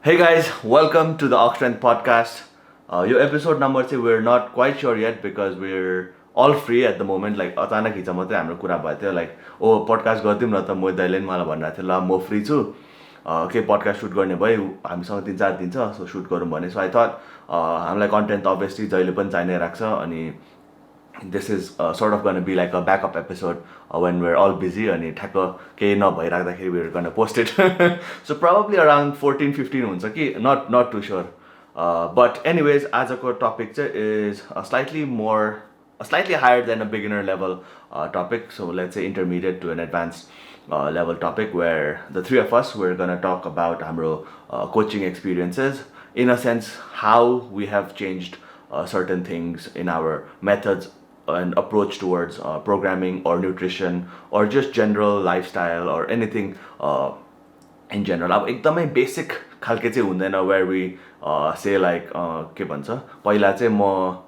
Hey guys, welcome to the Ox Strength podcast. Your episode number say we're not quite sure yet because we're all free at the moment. Like अचानक हिजो मात्रै हाम्रो कुरा भयो थियो like ओ podcast गरिदिउँ न त मोहित दाइले नि मलाई भनिरहेको थियो ल म फ्री छु के पडकास्ट सुट गर्ने भयो हामीसँग 3-4 दिन छ सो सुट गरौँ भने सो आई थट हामीलाई कन्टेन्ट त अभियसली जहिले पनि चाहिने राख्छ अनि this is sort of going to be like a backup episode when we're all busy and we're going to post it. So probably around 14-15 हुन्छ कि not too sure. But anyways, आजको topic is slightly higher than a beginner level topic. So let's say intermediate to an advanced level topic where the three of us we're going to talk about हाम्रो coaching experiences, in a sense how we have changed certain things in our methods and approach towards programming or nutrition or just general lifestyle or anything in general. अब एकदमै basic खालके चाहिँ हुँदैन where we say like के भन्छ पहिला चाहिँ म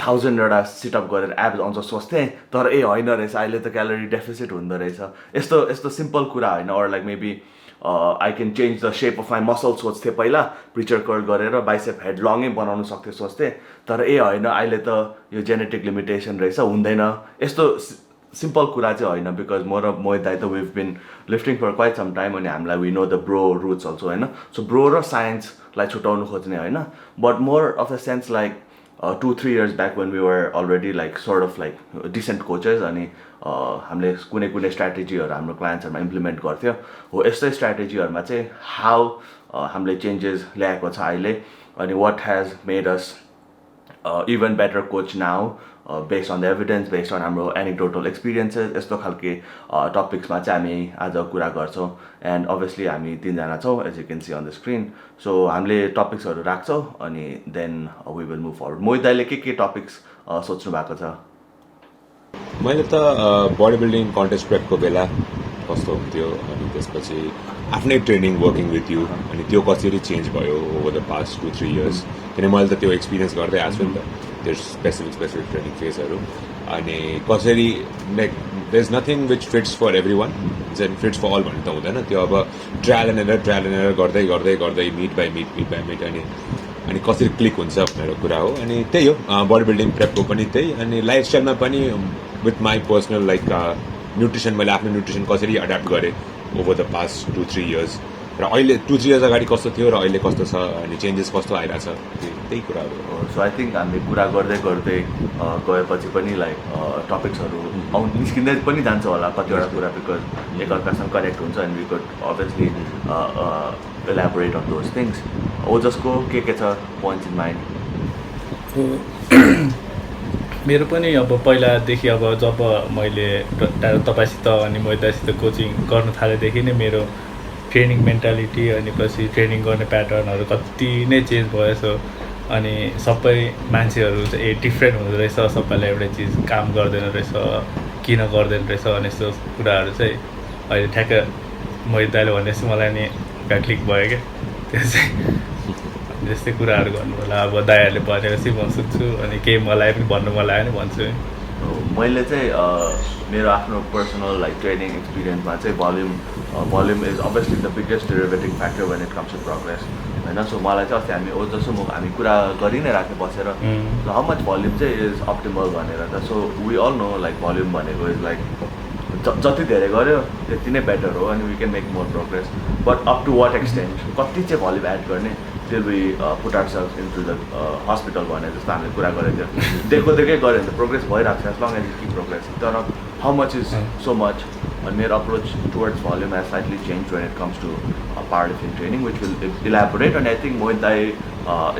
1000 वटा सिटअप गरेर एब्स आउँछ सोच्थेँ तर होइन रहेछ अहिले त क्यालोरी डेफिसिट हुँदो रहेछ यस्तो सिम्पल कुरा होइन or like maybe I can change the shape of my muscle सोच्थेँ पहिला प्रिचर कर्ल गरेर बाइसेप हेड लङै बनाउनु सक्थेँ सोच्थेँ तर होइन अहिले त यो जेनेटिक लिमिटेसन रहेछ हुँदैन यस्तो सिम्पल कुरा चाहिँ होइन बिकज म र मोहित दाइ त we've been lifting for quite some time अनि हामीलाई we know the bro roots also होइन सो ब्रो र साइन्सलाई छुटाउनु खोज्ने होइन but more of the sense like 2-3 years back when we were already like sort of like decent coaches अनि हामीले कुनै स्ट्राटेजीहरू हाम्रो क्लाइन्ट्सहरूमा इम्प्लिमेन्ट गर्थ्यो हो यस्तै स्ट्राटेजीहरूमा चाहिँ हाउ हामीले चेन्जेस ल्याएको छ अहिले अनि what has made us even better coach now based on the evidence, based on हाम्रो anecdotal experiences यस्तो खालके टपिक्समा चाहिँ हामी आज कुरा गर्छौँ and obviously हामी 3 जना छौँ as you can see on the screen. So हामीले टपिक्सहरू राख्छौँ अनि then we will move forward. मोहित दाइले के टपिक्स सोच्नु भएको छ? मैले त बडी बिल्डिङ कन्टेस्ट प्रेपको बेला कस्तो हुन्थ्यो अनि त्यसपछि आफ्नै ट्रेनिङ वर्किङ विथ यु अनि त्यो कसरी चेन्ज भयो ओभर द पास्ट 2-3 years किन मैले त त्यो एक्सपिरियन्स गर्दै आएको छु नि त त्यो स्पेसिफिक ट्रेनिङ फेजहरू अनि कसरी like there is nothing which fits for every one then fits for all भन्ने त हुँदैन त्यो अब ट्रायल एन्ड एरर गर्दै मिट बाई मिट अनि कसरी क्लिक हुन्छ भनेर कुरा हो अनि त्यही हो बडी बिल्डिङ प्रेपको पनि त्यही अनि लाइफस्टाइलमा पनि with my personal like nutrition मैले आफ्नो न्युट्रिसन कसरी एड्याप्ट गरेँ ओभर द पास्ट 2-3 years र अहिले 2-3 years अगाडि कस्तो थियो र अहिले कस्तो छ अनि चेन्जेस कस्तो आइरहेछ त्यही कुराहरू सो आई थिङ्क हामीले कुरा गर्दै गएपछि पनि लाइक टपिक्सहरू निस्किँदै पनि जान्छ होला कतिवटा कुरा बिकज एकअर्कासँग कनेक्ट हुन्छ and we could obviously elaborate on those things ओजसको के छ पोइन्ट्स इन माइन्ड मेरो पनि अब पहिलादेखि अब जब मैले तपाईँसित अनि मोहितसित कोचिङ गर्न थालेदेखि नै मेरो ट्रेनिङ मेन्टालिटी अनि पछि ट्रेनिङ गर्ने प्याटर्नहरू कति नै चेन्ज भएछ अनि सबै मान्छेहरू चाहिँ डिफ्रेन्ट हुँदो रहेछ सबैलाई एउटै चिज काम गर्दैन रहेछ किन गर्दैन रहेछ अनि यस्तो कुराहरू चाहिँ अहिले ठ्याक्क मोहित दाइले भनेपछि मलाई नि क्लिक भयो क्या त्यो चाहिँ त्यस्तै कुराहरू गर्नु होला अब दाइहरूले भनेपछि म सुन्छु अनि केही मलाई पनि भन्नु मन लाग्यो भने भन्छु मैले चाहिँ मेरो आफ्नो पर्सनल लाइक ट्रेनिङ एक्सपिरियन्समा चाहिँ volume is obviously the biggest derivating factor when it comes to progress होइन सो मलाई चाहिँ अस्ति हामी जस्तो हामी कुरा गरि नै राख्यो बसेर हाउ मच भोल्युम चाहिँ इज अप्टिमल भनेर त so we all know like volume भनेको इज लाइक जति धेरै गऱ्यो त्यति नै बेटर हो अनि we can make more progress but up to what extent कति चाहिँ भोल्युम एड गर्ने till we put ourselves into the hospital भने जस्तो हामीले कुरा गरेको थियो देखेकै गऱ्यो भने त प्रोग्रेस भइरहेको छ as long as you keep progressing तर how much is so much and मेरो approach towards volume has slightly changed when it comes to powerlifting training which will elaborate and I think Mohit Dai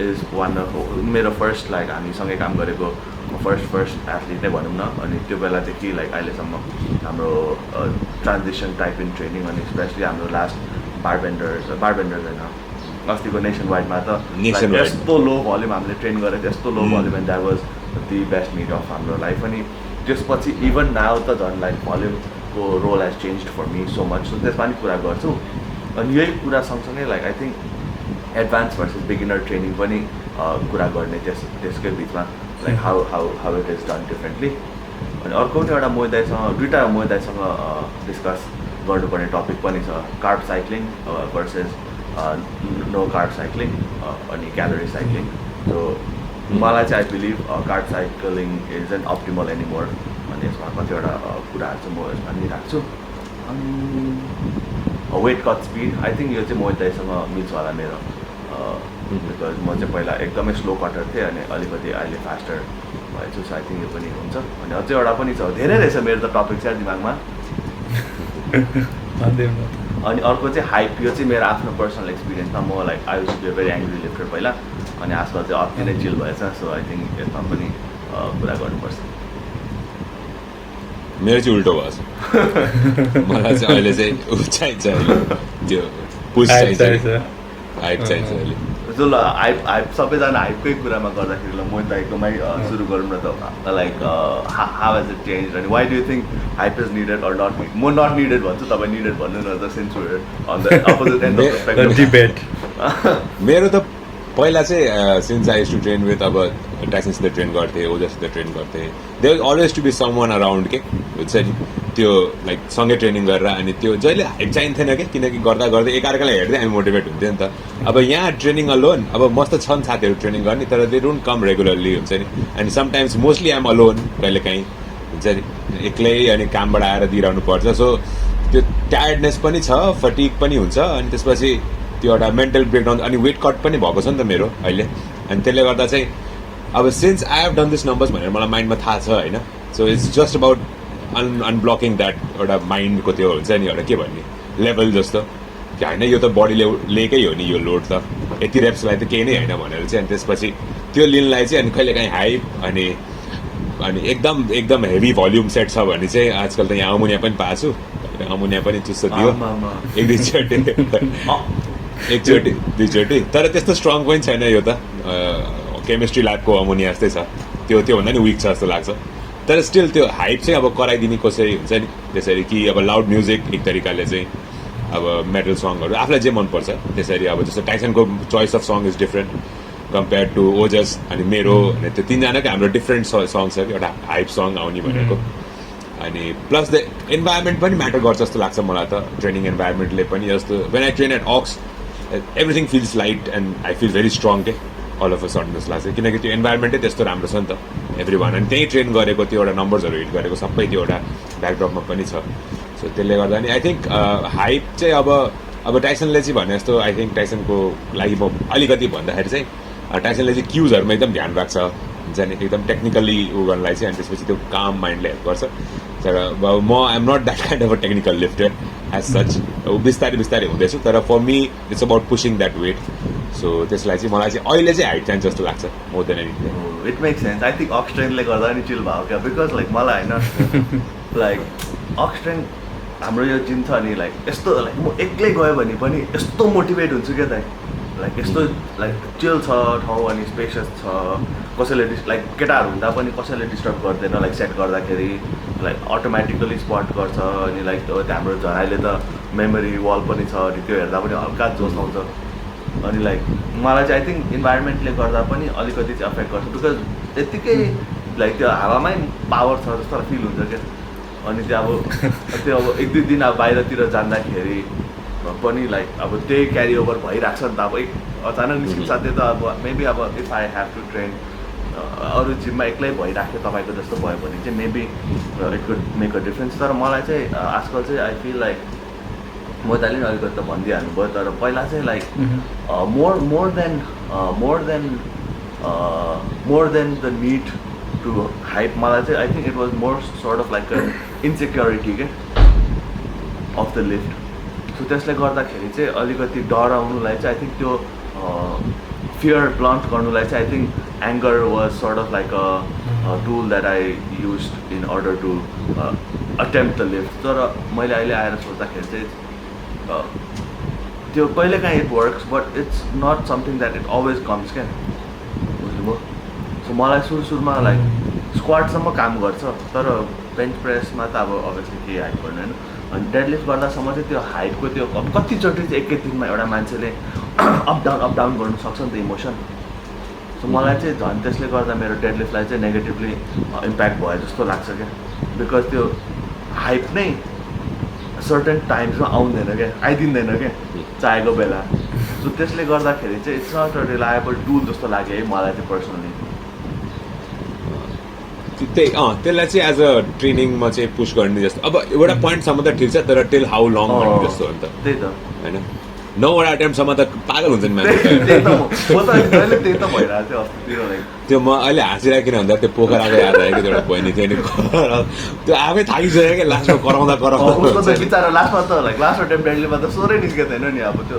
is one of मेरो first like हामीसँगै काम गरेको first athlete नै भनौँ न अनि त्यो बेलादेखि लाइक अहिलेसम्म हाम्रो ट्रान्जिसन टाइप इन ट्रेनिङ अनि स्पेसली हाम्रो लास्ट बारबेन्डर्स होइन अस्तिको नेसन वाइडमा त यस्तो लो भोल्युम हामीले ट्रेन गरेको यस्तो low volume and that was the best meet of हाम्रो लाइफ अनि त्यसपछि इभन नाउ त झन् लाइक भोल्युमको role has change for me so much so त्यसमा पनि कुरा गर्छु अनि यही कुरा सँगसँगै like I think advance versus beginner training पनि कुरा गर्ने त्यसकै बिचमा like how it is done differently अनि अर्को पनि एउटा दुईवटा मोहित दाइसँग डिस्कस गर्नुपर्ने टपिक पनि छ carb cycling versus no carb cycling अनि क्यालोरी साइक्लिङ. सो मलाई चाहिँ I believe carb cycling is an optimal anymore. अनि यसमा कतिवटा कुराहरू चाहिँ म यसमा पनि राख्छु. अनि weight cut speed I think यो चाहिँ मोहित दाइसँग मिल्छ होला मेरो. बिकज म चाहिँ पहिला एकदमै स्लो कटर थिएँ अनि अलिकति अहिले फास्टर भएछु. सो आई थिङ्क यो पनि हुन्छ. अनि अझै एउटा पनि छ, धेरै रहेछ मेरो त टपिक चाहिँ दिमागमा. अनि अर्को चाहिँ हाइप. यो चाहिँ मेरो आफ्नो पर्सनल एक्सपिरियन्समा म like I use to be very angry lifter पहिला, अनि आजकल चाहिँ अति नै चिल भएछ. सो आई थिङ्क यसमा पनि कुरा गर्नुपर्छ. मेरो चाहिँ उल्टो भएछ. मलाई चाहिँ अहिले चाहिँ चाहिन्छ, त्यो पुस चाहिन्छ, हाइप चाहिन्छ अहिले. जो ल हाइप सबैजना हाइपकै कुरामा गर्दाखेरि ल मोहित दाइकोमै सुरु गरौँ न त. Like how has it change अनि why do you think hype is needed or not. म नट निडेड भन्छु, तपाईँ निडेड भन्नु न त, since we are on the opposite end of the spectrum. Debate. मेरो त पहिला चाहिँ since I use to train with अब टाइसनसित ट्रेन गर्थेँ, ओजससित ट्रेन गर्थेँ, there was always to be someone around के हुन्छ नि, त्यो लाइक सँगै ट्रेनिङ गरेर. अनि त्यो जहिले हाइप चाहिन्थेन क्या, किनकि गर्दा गर्दै एकअर्कालाई हेर्दै हामी मोटिभेट हुन्थ्यो नि त. अब यहाँ ट्रेनिङ अलोन, अब मस्त छन् साथीहरू ट्रेनिङ गर्ने, तर दे डोन्ट कम रेगुलरली हुन्छ नि. अनि समटाइम्स मोस्टली आइएम अलोन, कहिले काहीँ हुन्छ नि, एक्लै अनि कामबाट आएर दिइरहनु पर्छ. सो त्यो टायर्डनेस पनि छ, फटिक पनि हुन्छ. अनि त्यसपछि त्यो एउटा मेन्टल ब्रेकडाउन अनि वेट कट पनि भएको छ नि त मेरो अहिले. अनि त्यसले गर्दा चाहिँ अब since I have done this numbers भनेर मलाई माइन्डमा थाहा छ होइन. So it's just about unblocking that एउटा माइन्डको त्यो हुन्छ नि एउटा के भन्ने लेभल जस्तो कि होइन यो त बडीले लिएकै हो नि यो लोड त, यति रेप्सलाई त केही नै होइन भनेर चाहिँ. अनि त्यसपछि त्यो लिनलाई चाहिँ अनि कहिले काहीँ हाइप अनि अनि एकदम एकदम हेभी भल्युम सेट छ भने चाहिँ आजकल त यहाँ अमुनिया पनि पाएको छु, अमुनिया पनि चुस्छ दियो एक एकचोटि दुईचोटि. तर त्यस्तो स्ट्रङ पनि छैन यो त, केमिस्ट्री ल्याबको अमुनिया जस्तै छ, त्योभन्दा नि विक छ जस्तो लाग्छ. तर स्टिल त्यो हाइप चाहिँ अब कराइदिने कसरी हुन्छ नि त्यसरी कि अब लाउड म्युजिक एक तरिकाले चाहिँ अब मेटल सङहरू आफूलाई जे मनपर्छ त्यसरी. अब जस्तो टाइसनको choice of song is different compare to Ojas अनि मेरो. अनि त्यो तिनजनाकै हाम्रो डिफ्रेन्ट सङ छ कि एउटा हाइप सङ आउने भनेको. अनि प्लस द इन्भाइरोमेन्ट पनि म्याटर गर्छ जस्तो लाग्छ मलाई त. ट्रेनिङ इन्भाइरोमेन्टले पनि जस्तो when I train at ox everything feels light and I feel very strong के अल अफ अ सडन जस्तो लाग्छ, किनकि त्यो इन्भाइरोमेन्टै त्यस्तो राम्रो छ नि त एभ्री वान. अनि त्यहीँ ट्रेन गरेको त्यो एउटा नम्बर्सहरू हिट गरेको सबै त्यो एउटा ब्याकड्रपमा पनि छ. सो त्यसले गर्दा नि आई थिङ्क हाइप चाहिँ अब टाइसनले चाहिँ भने जस्तो आई थिङ्क टाइसनको लागि म अलिकति भन्दाखेरि चाहिँ टाइसनले चाहिँ क्युजहरूमा एकदम ध्यान राख्छ हुन्छ नि, एकदम टेक्निकल्ली उ गर्नलाई चाहिँ. अनि त्यसपछि त्यो काम माइन्डले हेल्प गर्छ. तर म I'm not that kind of a technical lifter as such. बिस्तारै बिस्तारै हुँदैछु, तर for me it's about pushing that weight. So त्यसलाई चाहिँ मलाई चाहिँ अहिले चाहिँ हाइट चाहिन्छ जस्तो लाग्छ more than anything. It makes sense. I think अक्सट्रेनले गर्दा नि चिल भयो क्या, बिकज लाइक मलाई होइन लाइक अक्सट्रेन हाम्रो यो जिम छ नि लाइक यस्तो लाइक म एक्लै गयो भने पनि यस्तो मोटिभेट हुन्छु क्या दाइ. लाइक यस्तो लाइक चिल छ ठाउँ अनि स्पेसियस छ, कसैले लाइक केटाहरू हुँदा पनि कसैले डिस्टर्ब गर्दैन. लाइक सेट गर्दाखेरि लाइक अटोमेटिकली स्पट गर्छ. अनि लाइक हाम्रो झराइले त मेमोरी वाल पनि छ, अनि त्यो हेर्दा पनि हल्का जोस आउँछ. अनि लाइक मलाई चाहिँ आई थिङ्क इन्भाइरोमेन्टले गर्दा पनि अलिकति चाहिँ अफेक्ट गर्छ, बिकज यत्तिकै लाइक त्यो हावामै पावर छ जस्तो फिल हुन्छ क्या. अनि त्यो अब एक दुई दिन अब बाहिरतिर जाँदाखेरि पनि लाइक अब त्यही क्यारी ओभर भइरहेको छ नि त. अब अचानक निस्किन्छ साथै त अब मेबी अब if I have to train अरू जिममा एक्लै भइराख्यो तपाईँको जस्तो भयो भने चाहिँ maybe it could make a difference. तर मलाई चाहिँ आजकल चाहिँ आई फिल लाइक मोहितले नि अलिकति त भनिदिइहाल्नु भयो, तर पहिला चाहिँ like more than the need to hype मलाई चाहिँ I think it was more sort of like insecurity के अफ द लिफ्ट. सो त्यसले गर्दाखेरि चाहिँ अलिकति डराउनुलाई चाहिँ आई थिङ्क त्यो फियर ब्लन्ट गर्नुलाई चाहिँ I think anger was sort of like a tool that I use in order to attempt the lift. तर मैले अहिले आएर सोच्दाखेरि चाहिँ त्यो कहिलेकाहीँ it works but it's not something that it always comes क्या, बुझ्नुभयो. सो मलाई सुरुमा लाइक स्क्वाडसम्म काम गर्छ, तर बेन्च प्रेसमा त अब अभियसली केही हाइट गर्नु होइन. अनि डेडलिफ्ट गर्दासम्म चाहिँ त्यो हाइटको त्यो अब कतिचोटि चाहिँ एकैदिनमा एउटा मान्छेले अप डाउन गर्नु सक्छ नि त इमोसन. सो मलाई चाहिँ झन् त्यसले गर्दा मेरो डेडलिफ्टलाई चाहिँ नेगेटिभली इम्प्याक्ट भयो जस्तो लाग्छ क्या, बिकज त्यो हाइप नै सर्टेन टाइम्समा आउँदैन क्या, आइदिँदैन क्या चाहेको बेला. सो त्यसले गर्दाखेरि चाहिँ it's not a reliable tool जस्तो लाग्यो है मलाई चाहिँ पर्सनली। त्यसलाई चाहिँ एज अ ट्रेनिङमा चाहिँ पुस गर्ने जस्तो अब एउटा पोइन्टसम्म त ठिक छ तर टिल हाउ लङ भन्ने जस्तो हो नि त त्यही त होइन 9वटा अटेम्पसम्म त पागल हुन्छ नि मान्छे त्यो म अहिले हाँसिरहेको किन भन्दा त्यो पोखराको याद आयो कि एउटा बहिनी थियो नि त्यो आफै थाकिसक्यो कि लास्टमा कराउँदा लास्टमा त लास्ट अटेम्पमा त सोरै निस्केको थिएन नि अब त्यो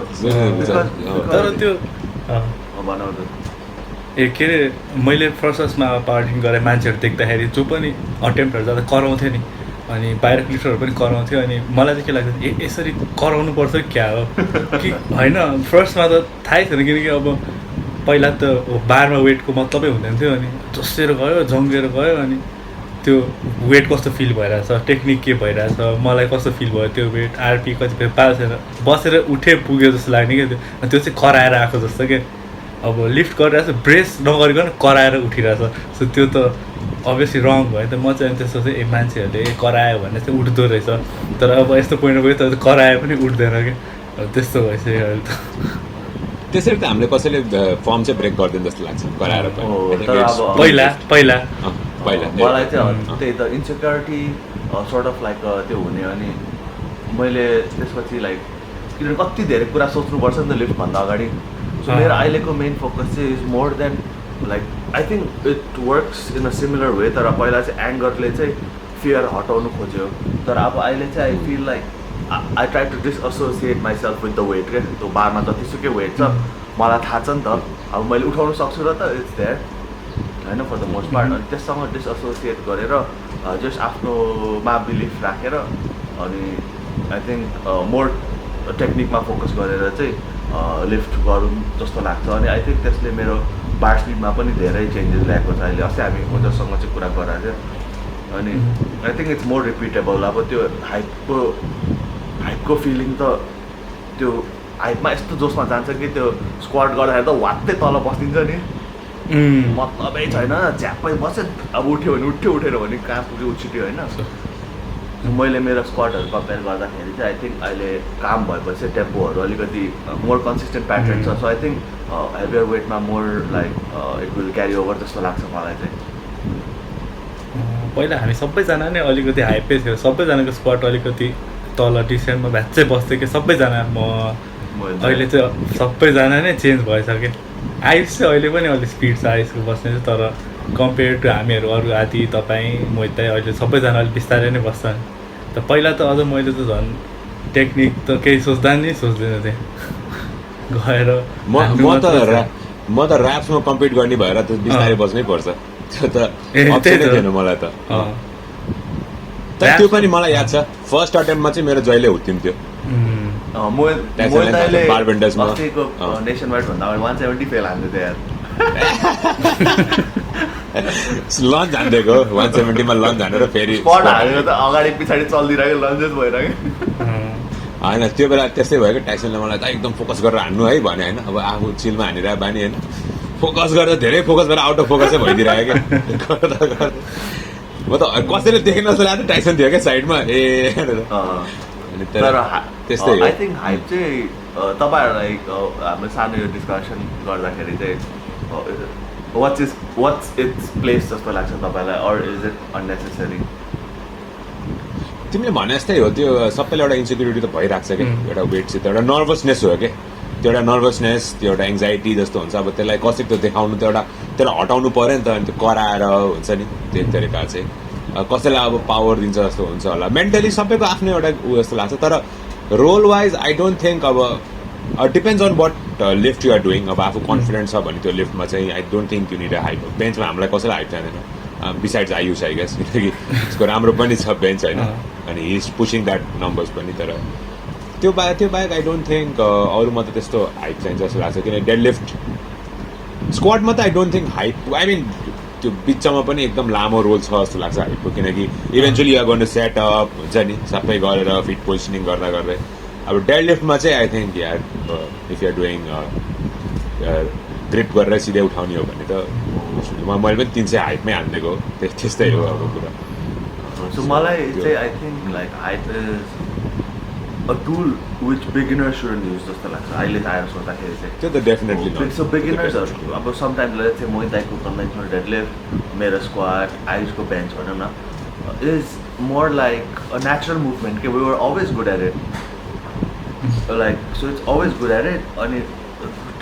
तर त्यो बनाउँदा के अरे मैले फर्स्टमा पावरलिफ्टिङ गरेँ मान्छेहरू देख्दाखेरि जो पनि अटेम्पहरू जाँदा कराउँथ्यो नि अनि बाहिर लिफ्टरहरू पनि कराउँथ्यो अनि मलाई चाहिँ के लाग्छ यसरी कराउनु पर्छ क्या हो कि होइन फर्स्टमा त थाहै थिएन किनकि अब पहिला त बारमा वेटको मतलबै हुँदैन थियो अनि जसेर गयो जङ्गेर गयो अनि त्यो वेट कस्तो फिल भइरहेछ टेक्निक के भइरहेछ मलाई कस्तो फिल भयो त्यो वेट आरपी कति पाएको छैन बसेर उठे पुग्यो जस्तो लाग्ने क्या त्यो चाहिँ कराएर आएको जस्तो क्या अब लिफ्ट गरिरहेको छ ब्रेस नगरिकन कराएर उठिरहेछ सो त्यो त अभियसली रङ भयो त म चाहिँ त्यस्तो चाहिँ मान्छेहरूले करायो भने चाहिँ उठ्दो रहेछ तर अब यस्तो पोइन्टमा गयो त करायो पनि उठ्दैन क्या त्यस्तो भइसक्यो अहिले त त्यसरी त हामीले कसैले फर्म चाहिँ ब्रेक गरिदिनु जस्तो लाग्छ कराएर पहिला मलाई चाहिँ त्यही त इन्सेक्युरिटी सर्ट अफ लाइक त्यो हुने अनि मैले त्यसपछि लाइक किनभने कति धेरै कुरा सोच्नुपर्छ नि त लिफ्टभन्दा अगाडि सो मेरो अहिलेको मेन फोकस चाहिँ is more than like I think it works in a similar way तर पहिला चाहिँ एङ्गरले चाहिँ फियर हटाउनु खोज्यो तर अब अहिले चाहिँ I feel like I try to disassociate myself with the weight क्या त्यो बारमा जतिसुकै वेट छ मलाई थाहा छ नि त अब मैले उठाउनु सक्छु र त इट्स देयर होइन फर द मोस्ट पार्ट अनि त्यससँग डिसएसोसिएट गरेर जस्ट आफ्नोमा बिलिफ राखेर अनि आई थिङ्क मोर टेक्निकमा फोकस गरेर चाहिँ लिफ्ट गरौँ जस्तो लाग्छ अनि आई थिङ्क त्यसले मेरो बार स्पिडमा पनि धेरै चेन्जेस ल्याएको छ अहिले अस्ति हामी ओजससँग चाहिँ कुरा गराएको थियो अनि I think it's more repeatable अब त्यो हाइपको फिलिङ त त्यो हाइपमा यस्तो जोसमा जान्छ कि त्यो स्क्वाड गर्दाखेरि त वात्तै तल बस्दिन्छ नि मतलबै छैन झ्याप्पै बस्यो अब उठ्यो भने उठेर भने कहाँ पुग्यो उछिट्यो होइन मैले मेरो स्क्वाडहरू कम्पेयर गर्दाखेरि चाहिँ आई थिङ्क अहिले काम भएपछि टेम्पोहरू अलिकति मोर कन्सिस्टेन्ट प्याटर्न छ सो आई थिङ्क हेभियर वेटमा more like it will carry over जस्तो लाग्छ मलाई चाहिँ पहिला हामी सबैजना नै अलिकति हाइपै थियो सबैजनाको स्क्वाड अलिकति तल डिसेन्टमा भ्याच्चै बस्थ्यो कि सबैजना अहिले चाहिँ सबैजना नै चेन्ज भइसक्यो आयुष चाहिँ अहिले पनि अलिक स्पिड छ आयुषको बस्ने चाहिँ तर कम्पेयर टु हामीहरू अरू आदि तपाईँ मोहित अहिले सबैजना अलिक बिस्तारै नै बस्छ त पहिला त अझ मैले त झन् टेक्निक त केही सोच्दा नि सोच्दैन थिएँ गएर म त ऱ्याप्समा कम्पिट गर्ने भएर त बिस्तारै बस्नै पर्छ त्यो त अप्सनै थिएन मलाई त तर त्यो पनि मलाई याद छ फर्स्ट अटेम्पमा चाहिँ मेरो जहिले हुत्तिन्थ्यो बारबेन्डर्समा नेसन वाइड भन्दा अगाडि 170 फेल हान्थ्यो थियो यार लन्च हान्दिएको 170मा लन्च हानेर फेरि स्पट हानेर त अगाडि पछाडि चल्दिरहेको लन्चेस भइरहेको होइन त्यो बेला त्यस्तै भयो कि टाइसनले मलाई त एकदम फोकस गरेर हान्नु है भने होइन अब आफू चिलमा हानिरहेको बानी होइन फोकस गरेर धेरै फोकस गरेर आउट अफ फोकसै भइदिइरहेको क्या म त कसैले देखेन जस्तो लाग्थ्यो टाइसन थियो क्या साइडमा तर त्यस्तै आई थिङ्क हाइप चाहिँ तपाईँहरूलाई हाम्रो सानो यो डिस्कसन गर्दाखेरि चाहिँ वाट्स इट्स प्लेस जस्तो लाग्छ तपाईँलाई अर इज इट अननेसेसरी तिमीले भने जस्तै हो त्यो सबैले एउटा इन्सेक्युरिटी त भइरहेको छ क्या एउटा वेटसित एउटा नर्भसनेस हो क्या त्यो एउटा नर्भसनेस त्यो एउटा एङ्जाइटी जस्तो हुन्छ अब त्यसलाई कसरी त्यो देखाउनु त एउटा त्यसलाई हटाउनु पऱ्यो नि त अनि त्यो कराएर हुन्छ नि त्यो तरिका चाहिँ कसैलाई अब पावर दिन्छ जस्तो हुन्छ होला मेन्टली सबैको आफ्नो एउटा ऊ जस्तो लाग्छ तर role wise I don't think अब depends on what lift you are doing अब आफू कन्फिडेन्ट छ भने त्यो लिफ्टमा चाहिँ I don't think you need a hype बेन्चमा हामीलाई कसैलाई हाइप चाहिँदैन बिसाइड्स आयुष आई गेस किनकि उसको राम्रो पनि छ बेन्च होइन अनि he is pushing that numbers पनि तर त्यो बाहेक आई डोन्ट थिङ्क अरूमा त त्यस्तो हाइप चाहिन्छ जस्तो लाग्छ किनकि डेड लिफ्ट स्क्वाडमा त I don't think hype I mean त्यो बिचमा पनि एकदम लामो रोल छ जस्तो लाग्छ हाइपको किनकि eventually you are going to set up हुन्छ नि सबै गरेर फिट पोजिसनिङ गर्दा गर्दै अब डेड लिफ्टमा चाहिँ आई थिङ्क यार इफ युआर डुइङ ग्रिप गरेर सिधै उठाउने हो भने त मैले पनि 300 हाइटमै हानिदिएको त्यस्तै हो अब कुरा सो मलाई चाहिँ I think like height is a tool which beginners shouldn't use जस्तो लाग्छ अहिले आएर सोच्दाखेरि चाहिँ त्यो त डेफिनेटली नट सो बिगिनर्सहरू अब समटाइम्स let's say मोहित दाइको कन्भेन्सनल डेडलिफ्ट मेरो स्क्वाट आयुषको बेन्च भनौँ न is more like a natural movement we were always good at it like so it's always good at it अनि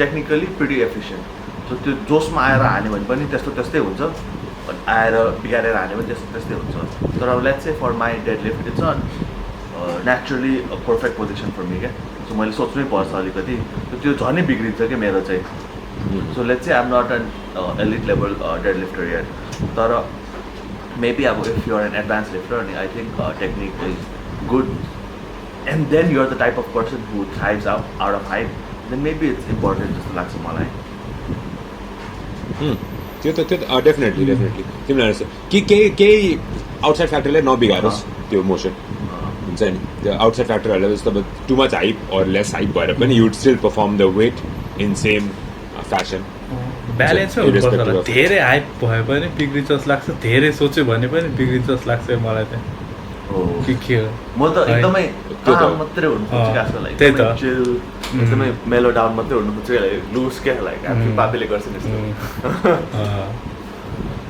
technically pretty efficient so त्यो जोसमा आएर हान्यो भने पनि त्यस्तै हुन्छ आएर बिगारेर हान्यो भने त्यस्तै हुन्छ तर अब let's say for my deadlift it's not naturally a perfect position for me क्या सो मैले सोच्नै पर्छ अलिकति त्यो झनै बिग्रिन्छ क्या मेरो चाहिँ so let's say I'm not an elite level deadlifter yet तर maybe अब if you're an advanced lifter and I think technique is good and then you're the type of person who thrives out of height then maybe it's important जस्तो लाग्छ मलाई त्यो त definitely तिमीहरू कि केही आउटसाइड फ्याक्टरले नबिगारोस् त्यो मोसन हुन्छ नि त्यो आउटसाइड फ्याक्टरहरूलाई जस्तो अब too much hype or less hype भएर पनि you'd still perform the weight in same fashion ब्यालेन्सै हुनुपर्छ होला धेरै हाइप भए पनि बिग्रिन्छ जस्तो लाग्छ धेरै सोच्यो भने पनि बिग्रिन्छ जस्तो लाग्छ मलाई चाहिँ के हो म त एकदमै मात्रै हुनु खोज्छु क्या लाइक त्यही त चिल एकदमै मेलो डाउन मात्रै हुनु खोज्छु लाइक लुज क्या लाइक आफ्नो बाबेले गर्छ नि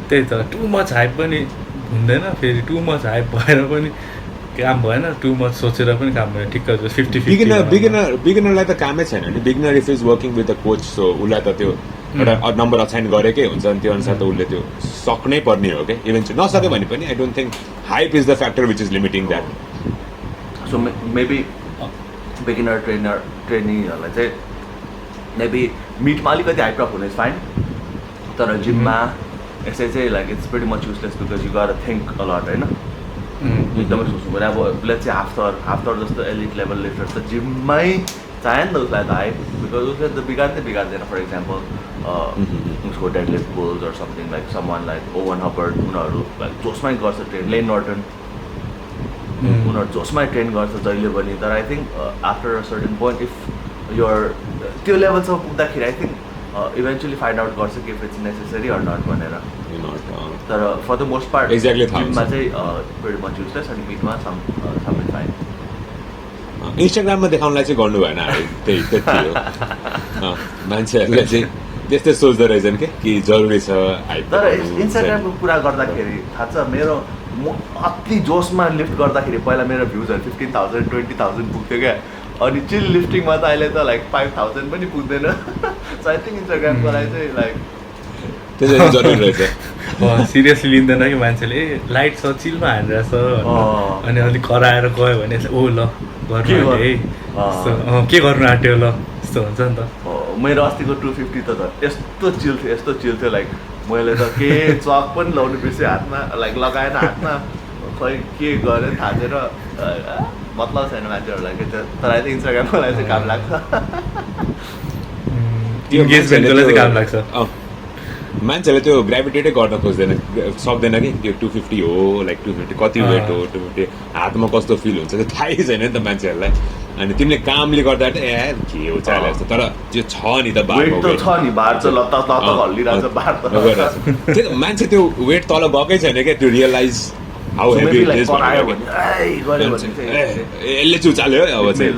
त्यही त टु मच हाइप पनि हुँदैन फेरि टु मच हाइप भएर पनि काम भएन टु मच सोचेर पनि काम भएन ठिक्क 50-50 बिगिनरलाई त कामै छैन नि beginner if is working with a coach so उसलाई त त्यो एउटा नम्बर असाइन गरेकै हुन्छ अनि त्यो अनुसार त उसले त्यो सक्नै पर्ने हो क्या इभेन्चुअली नसक्यो भने पनि I don't think hype is the factor which is limiting that so maybe beginner ट्रेनिङहरूलाई चाहिँ मेबी मिटमा अलिकति हाइप हुने इज फाइन तर जिममा यसै चाहिँ like it's pretty much useless because you got think a lot होइन एकदमै सोच्नु पऱ्यो अब लेट्स चाहिँ हाफ्टर जस्तो एलिट लेभल लिफ्टर्स त जिममै चाहे नि त उसलाई त हाइप बिकज उसले त बिगार्दैन फर इक्जाम्पल उसको deadlift pulls or something like someone like Owen Hubbard उनीहरू लाइक जोसमै गर्छ ट्रेन लेन नर्टन उनीहरू जोसमै ट्रेन गर्छ जहिले पनि तर I think after a certain point if your त्यो लेभलसम्म पुग्दाखेरि I think eventually find out गर्छ कि if it's necessary or not भनेर तर फर द मोस्ट पार्ट जिममा चाहिँ प्रिटी मच युजलेस अनि मिटमा सम फाइन इन्स्टाग्राममा देखाउनलाई चाहिँ गर्नु भएन त्यही हो मान्छेहरूले चाहिँ त्यस्तै सोच्दो रहेछन् कि जरुरी छ तर इन्स्टाग्रामको कुरा गर्दाखेरि थाहा छ मेरो म अति जोसमा लिफ्ट गर्दाखेरि पहिला मेरो भ्युजहरू 15,000 20,000 पुग्थ्यो क्या अनि चिल लिफ्टिङमा त अहिले त लाइक 5,000 पनि पुग्दैन सो आई थिङ्क इन्स्टाग्रामको लागि चाहिँ लाइक त्यो जरुरी रहेछ सिरियसली लिँदैन कि मान्छेले लाइट छ चिलमा हानिरहेछ अनि अलिक कराएर गयो भने ओ ल गर्नु है के गर्नु आँट्यो ल यस्तो हुन्छ नि त मेरो अस्तिको 250 त यस्तो चिल थियो लाइक मैले त के चक पनि लाउनु बिर्सेँ हातमा लाइक लगाएन हातमा खै के गरेँ थाहा छैन मतलब छैन मान्छेहरूलाई के तर अहिले इन्स्टाग्रामको लागि चाहिँ काम लाग्छ इन्गेजमेन्टको लागि काम लाग्छ मान्छेहरूले त्यो ग्राभिटेटै गर्न खोज्दैन सक्दैन कि त्यो 250 हो लाइक 250 कति वेट हो 250 हातमा कस्तो फिल हुन्छ त्यो थाहै छैन नि त मान्छेहरूलाई अनि तिमीले कामले गर्दा ए के हो चाले जस्तो तर त्यो छ नि त बार मान्छे त्यो वेट तल गएकै छैन क्या त्यो realize how heavy it is यसले चाहिँ उचाल्यो अब चाहिँ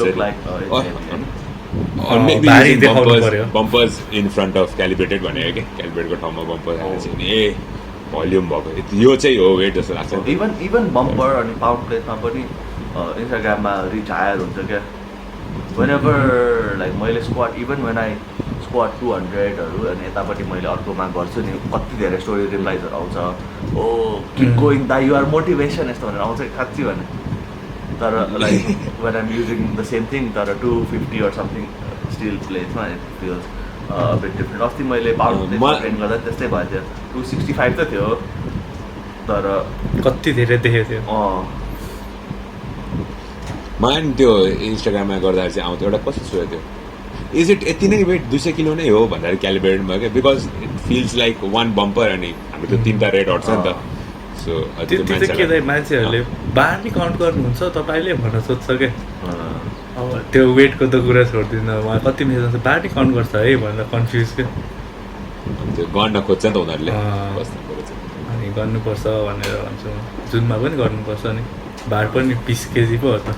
bumpers in front of calibrated भनेको क्या क्यालिब्रेटको ठाउँमा बम्पर हालेको चाहिँ ए भोल्युम भएको यो चाहिँ हो वेट जस्तो लाग्छ इभन बम्पर अनि पाउन्ड प्लेसमा पनि इन्स्टाग्राममा रिच हायर हुन्छ क्या वेनएभर लाइक मैले squat even when I squat 200हरू अनि यतापट्टि मैले अर्कोमा गर्छु नि कति धेरै स्टोरी रिप्लाइजहरू आउँछ ओ किप गोइङ दा यु आर मोटिभेसन यस्तो भनेर आउँछ खाँच्ची भने तर like when I'm using the same thing तर 250 अर समथिङ स्टिल प्लेसमा इट फिल्स बिट डिफ्रेन्ट अस्ति मैले पाउन्ड ट्रेन गर्दा त्यस्तै भएको थियो 265 त थियो तर कति धेरै देखेको थियो मलाई त्यो इन्स्टाग्राममा गर्दाखेरि चाहिँ आउँथ्यो एउटा कस्तो सोधेको थियो इज इट यति नै वेट 200 किलो नै हो भन्दाखेरि क्यालिब्रेटमा क्या because it feels like one bumper अनि हाम्रो त्यो 3टा रेड हट्छ नि त सो त्यो मान्छेहरूले बार नि काउन्ट गर्नुहुन्छ तपाईँले भन्न सोध्छ क्या अब त्यो वेटको त कुरा छोडिदिनु उहाँ कति मिनट बार नि काउन्ट गर्छ है भनेर कन्फ्युज क्या त्यो गर्न खोज्छ नि त उनीहरूले अनि गर्नुपर्छ भनेर भन्छु जुनमा पनि गर्नुपर्छ नि बार पनि 20 केजी पो हो त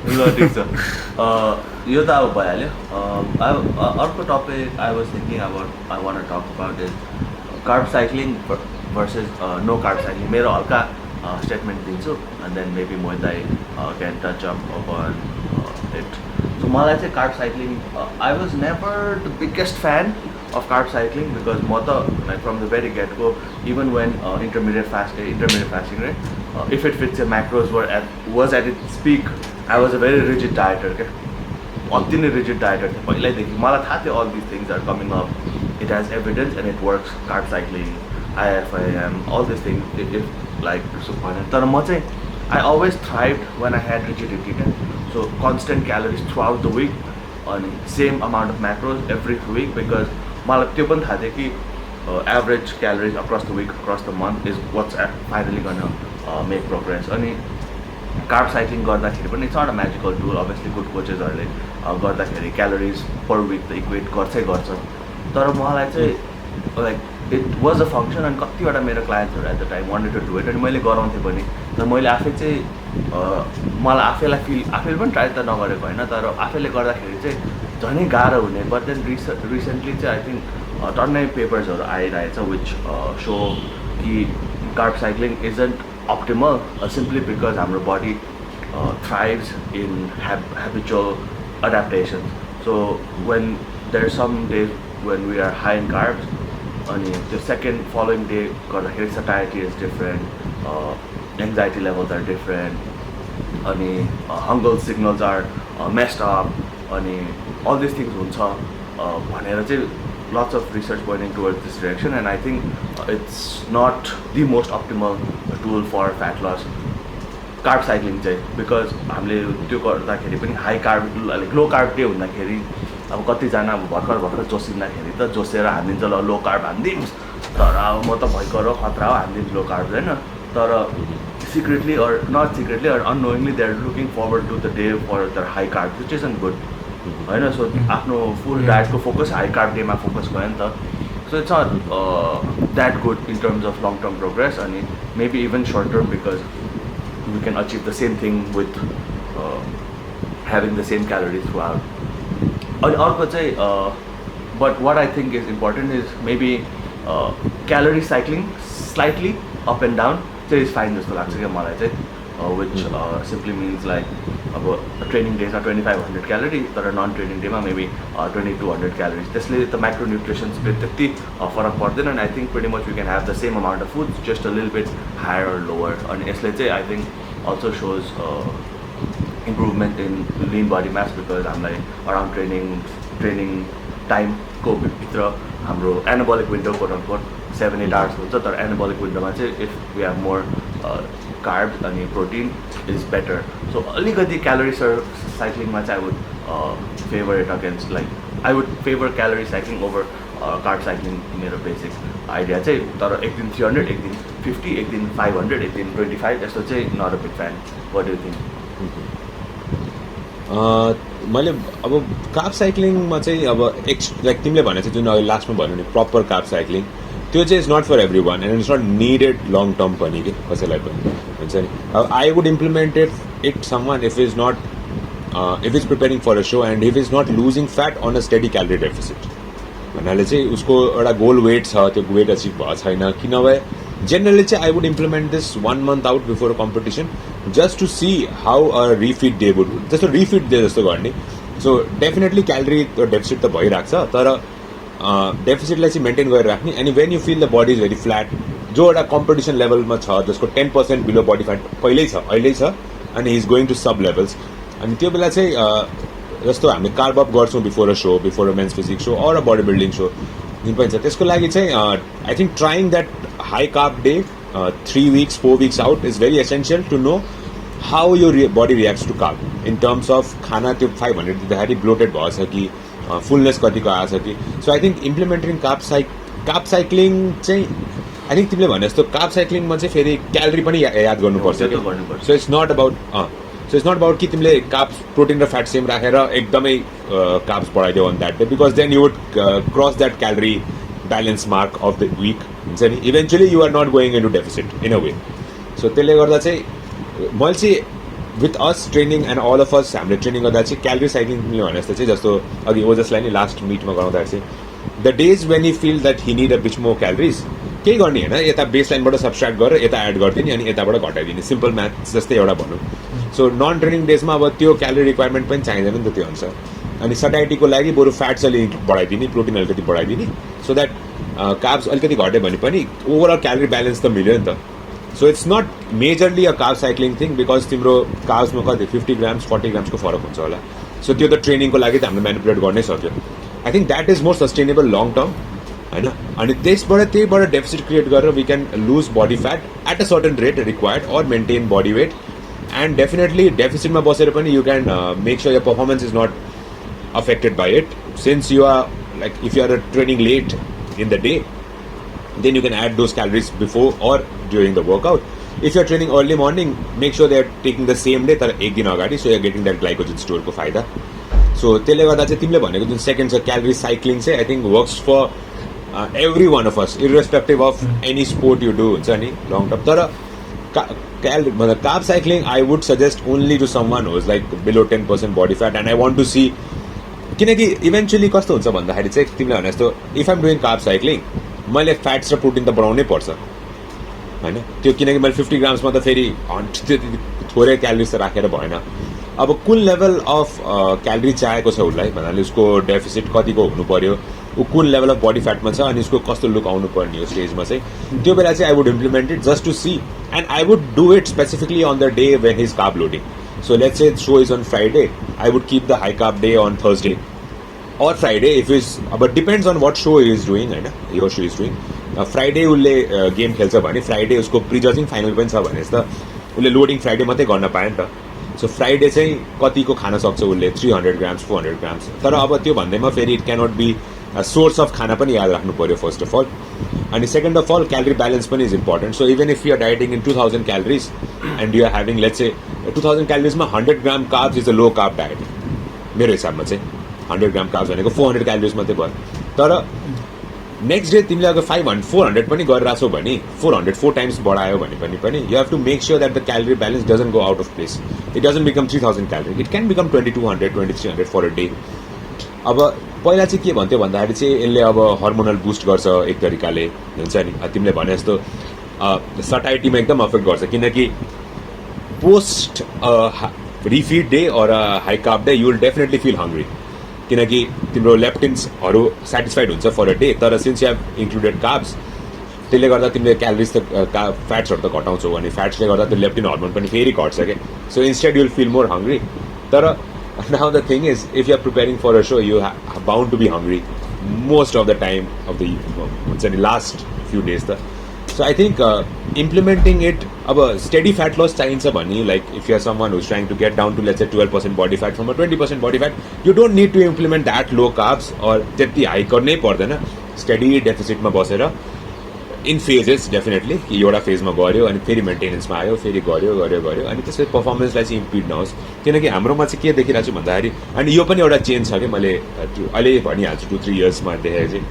ल ठिक छ यो त अब भइहाल्यो अर्को topic I was thinking about I want talk about is carb cycling versus no carb cycling मेरो हल्का स्टेटमेन्ट दिन्छु एन्ड देन मेबी मोहित दाइ can touch up upon it so मलाई चाहिँ carb cycling I was never the biggest fan of carb cycling because mota like from the very get go even when intermittent fasting right if it fits your macros was at its peak I was a very rigid dieter okay अति नै rigid dieter थिएँ पहिल्यैदेखि मलाई थाहा थियो all these things are coming up it has evidence and it works carb cycling IFIM all these things if like so तर म चाहिँ I always thrived when I had rigidity so constant calories throughout the week and same amount of macros every week because मलाई त्यो पनि थाहा थियो कि average calories across the week across the month is what's finally गर्न make progress अनि carb cycling गर्दाखेरि पनि it's not a magical tool obviously good कोचेसहरूले गर्दाखेरि क्यालोरिज पर विक त इक्वेट गर्छ तर मलाई चाहिँ like it was a function अनि कतिवटा मेरो क्लायन्ट्सहरू at the time wanted to do it अनि मैले गराउँथेँ पनि तर मैले आफै चाहिँ मलाई आफैलाई आफैले पनि ट्राई त नगरेको होइन तर आफैले गर्दाखेरि चाहिँ झनै गाह्रो हुने बट देन रिसेन्टली चाहिँ आई थिङ्क टन्नै पेपर्सहरू आइरहेछ विच सो कि carb cycling isn't optimal simply because हाम्रो body thrives in habitual adaptation so when there's some days when we are high in carbs अनि त्यो सेकेन्ड फलोइङ डे गर्दाखेरि satiety is different anxiety levels are different अनि hunger signals are messed up अनि all these things हुन्छ भनेर चाहिँ lots of research pointing towards this direction and I think it's not the most optimal tool for fat loss carb cycling चाहिँ because हामीले त्यो गर्दाखेरि पनि high carb like low carb day हुँदाखेरि अब कतिजना अब भर्खर जोसिँदाखेरि त जोसेर हानिदिन्छ ल लो कार्ब हानिदिन्छ तर अब म त भयङ्कर हो खतरा हो हानिदिन्छु लो कार्ब होइन तर secretly or not secretly or annoyingly they are looking forward to the day for the high carb which is and good होइन सो आफ्नो फुल डायटको फोकस हाई कार्ब डेमा फोकस भयो नि त so it's not that good in terms of long term progress अनि maybe even short term because we can achieve the same thing with having the same calories throughout. And also, but what I think is important is maybe calorie cycling slightly up and down. So is fine just like which simply means like training days are 2500 calories, but a non-training day maybe 2200 calories. This is the macronutrition split for a part and I think pretty much we can have the same amount of foods, just a little bit higher or lower. And let's say I think also shows improvement in lean body mass because I'm like around training time को भित्र हाम्रो anabolic window quote unquote 7-8 hours हुन्छ तर anabolic window मा चाहिँ if we have more carbs and protein is better. So अलिकति calorie cycling मा चाहिँ I would favor it against like I would favor calorie cycling over carb cycling मेरो basic idea चाहिँ तर एक दिन 300 एक दिन 50 एक दिन 500 एक दिन 25 यस्तो चाहिँ not a big fan what do you think मैले अब कार्ब साइक्लिङमा चाहिँ अब लाइक तिमीले भने चाहिँ जुन अहिले लास्टमा भन्यो नि प्रपर कार्ब साइक्लिङ त्यो चाहिँ is not for every one and it's not needed long term पनि कि कसैलाई पनि हुन्छ नि अब I would implemented it some one if is not if is preparing for a show and if is not losing fat on a steady calorie deficit भन्नाले चाहिँ उसको एउटा गोल वेट छ त्यो वेट अचिभ भएको छैन कि नभए जेनरली चाहिँ I would implement this 1 month out before a competition just to see how a refeed day would जस्तो रिफिट डे जस्तो गर्ने सो डेफिनेटली क्यालोरी डेफिसिट त भइरहेको छ तर डेफिसिटलाई चाहिँ मेन्टेन गरेर राख्ने अनि when you feel the body is very flat जो एउटा कम्पिटिसन लेभलमा छ जसको 10% बिलो बडी फ्याट पहिल्यै छ अनि he is going to sub levels अनि त्यो बेला चाहिँ जस्तो हामीले कार्ब अप गर्छौँ before a so before a men's physique so or a body building so जुन पनि छ त्यसको लागि चाहिँ I think trying that high carb day 3 weeks 4 weeks out is very essential to know how यो body reacts to carb in terms of खाना त्यो 500 दिँदाखेरि ब्लोटेड भएछ कि फुलनेस कतिको आएछ कि so I think implementing carb cycling चाहिँ आई थिङ्क तिमीले भने जस्तो कार्ब साइक्लिङमा चाहिँ फेरि क्यालोरी पनि याद गर्नुपर्छ सो इट्स नट अबाउट कि तिमीले कार्ब्स प्रोटिन र फ्याट सेम राखेर एकदमै कार्ब्स बढाइदियो on that day because then you would cross that calorie balance mark of the week हुन्छ नि eventually you are not going into deficit in a way so त्यसले गर्दा चाहिँ मैले चाहिँ with us training and all of us हामीले training गर्दा चाहिँ क्यालोरी साइक्लिङ भने जस्तो चाहिँ जस्तो अघि ओजसलाई नि लास्ट मिटमा गराउँदा चाहिँ the days when you feel that he need a bit more calories केही गर्ने होइन यता बेस लाइनबाट सब्सट्र्याक्ट गरेर यता एड गरिदिने अनि यताबाट घटाइदिने सिम्पल म्याथ जस्तै एउटा भनौँ सो नन ट्रेनिङ डेजमा अब त्यो क्यालोरी रिक्वायरमेन्ट पनि चाहिँदैन नि त त्यो अनुसार अनि सटाइटीको लागि बरु फ्याट्स अलिक बढाइदिने प्रोटिन अलिकति बढाइदिने सो द्याट कार्ब्स अलिकति घट्यो भने पनि ओभरअल क्यालोरी ब्यालेन्स त मिल्यो नि त so it's not majorly a carb cycling thing because तिम्रो कार्ब्समा कति 50 ग्राम्स 40 ग्राम्सको फरक हुन्छ होला सो त्यो त ट्रेनिङको लागि त हामीले म्यानिपुलेट गर्नै सक्यो I think that is more sustainable long term होइन अनि त्यहीबाट डेफिसिट क्रिएट गरेर we can lose body fat at a certain rate required or maintain body weight and definitely डेफिसिटमा बसेर पनि you can make sure your performance is not affected by it since you are like if you are training late in the day then you can add those calories before or during the workout if you are training early morning make sure they are taking the same day तर एक दिन अगाडि so you are getting that glycogen store को फाइदा so त्यसले गर्दा चाहिँ तिमीले भनेको जुन सेकेन्ड छ क्यालोरी साइक्लिङ चाहिँ I think works for every one of us irrespective of any sport you do हुन्छ नि लङ टर्म तर मतलब carb cycling I would suggest only to someone who's like below 10% body fat and I want to see किनकि eventually कस्तो हुन्छ भन्दाखेरि चाहिँ तिमीले भने जस्तो if I'm doing carb cycling मैले फ्याट्स र प्रोटिन त बढाउनै पर्छ होइन त्यो किनकि मैले 50 ग्राम्समा त फेरि त्यति थोरै क्यालोरिज त राखेर भएन अब कुन लेभल अफ क्यालोरी चाहेको छ उसलाई भन्नाले उसको डेफिसिट कतिको हुनु पर्यो ऊ कुन लेभल अफ बडी फ्याटमा छ अनि उसको कस्तो लुक आउनु पर्ने हो स्टेजमा चाहिँ त्यो बेला चाहिँ I would implement it just to see and I would do it specifically on the day when he's carb loading So let's say the show is on Friday. I would keep the high carb day on Thursday or Friday if it's. But depends on what show he is doing, right? He or she is doing. Friday उल्ले game खेल्छ भने Friday उसको प्रिजजिङ final पनि छ भने त उसले loading Friday मात्रै गर्न पायो नि त सो फ्राइडे चाहिँ कतिको खान सक्छ उसले 300 ग्राम्स 400 ग्राम्स तर अब त्यो भन्दैमा फेरि it cannot be source of खाना पनि याद राख्नु पर्यो फर्स्ट अफ अल अनि second of all calorie balance पनि is important so even if you are dieting in 2000 calories and you are having let's say 2000 क्यालोरिजमा 100 gram carbs is a low carb diet मेरो हिसाबमा चाहिँ 100 gram carbs भनेको 400 calories मात्रै भयो तर next day तिमीले अगर 400 पनि गरिरहेको छौ भने 404 टाइम्स बढायो भने पनि you have to make sure that the calorie balance doesn't go out of place it doesn't become 3000 calorie it can become 2200 2300 for a day अब पहिला चाहिँ के भन्थ्यो भन्दाखेरि चाहिँ यसले अब हर्मोनल बुस्ट गर्छ एक तरिकाले हुन्छ नि तिमीले भने जस्तो सटाइटीमा एकदम अफेक्ट गर्छ किनकि post refeed day or high carb day you will definitely feel hungry किनकि तिम्रो लेप्टिन्सहरू सेटिस्फाइड हुन्छ फर अ डे तर since you have included carbs त्यसले गर्दा तिमीले क्यालोरिज त फ्याट्सहरू त घटाउँछौ अनि फ्याट्सले गर्दा त्यो लेप्टिन हर्मोन पनि फेरि घट्छ क्या so instead you'll feel more hungry तर now the thing is if you are preparing for a show you are bound to be hungry most of the time of the last few days so I think implementing it a steady fat loss चाहिन्छ भने like if you are someone who's trying to get down to let's say 12% body fat from a 20% body fat you don't need to implement that low carbs or त्यति high गर्नै पर्दैन steady deficit मा बसेर in phases definitely कि एउटा फेजमा गऱ्यो अनि फेरि मेन्टेनेन्समा आयो फेरि गऱ्यो अनि त्यसपछि पर्फर्मेन्सलाई चाहिँ इम्पिड नहोस् किनकि हाम्रोमा चाहिँ के देखिरहेको छु भन्दाखेरि अनि यो पनि एउटा चेन्ज छ कि मैले अहिले भनिहाल्छु 2-3 इयर्समा देखेको चाहिँ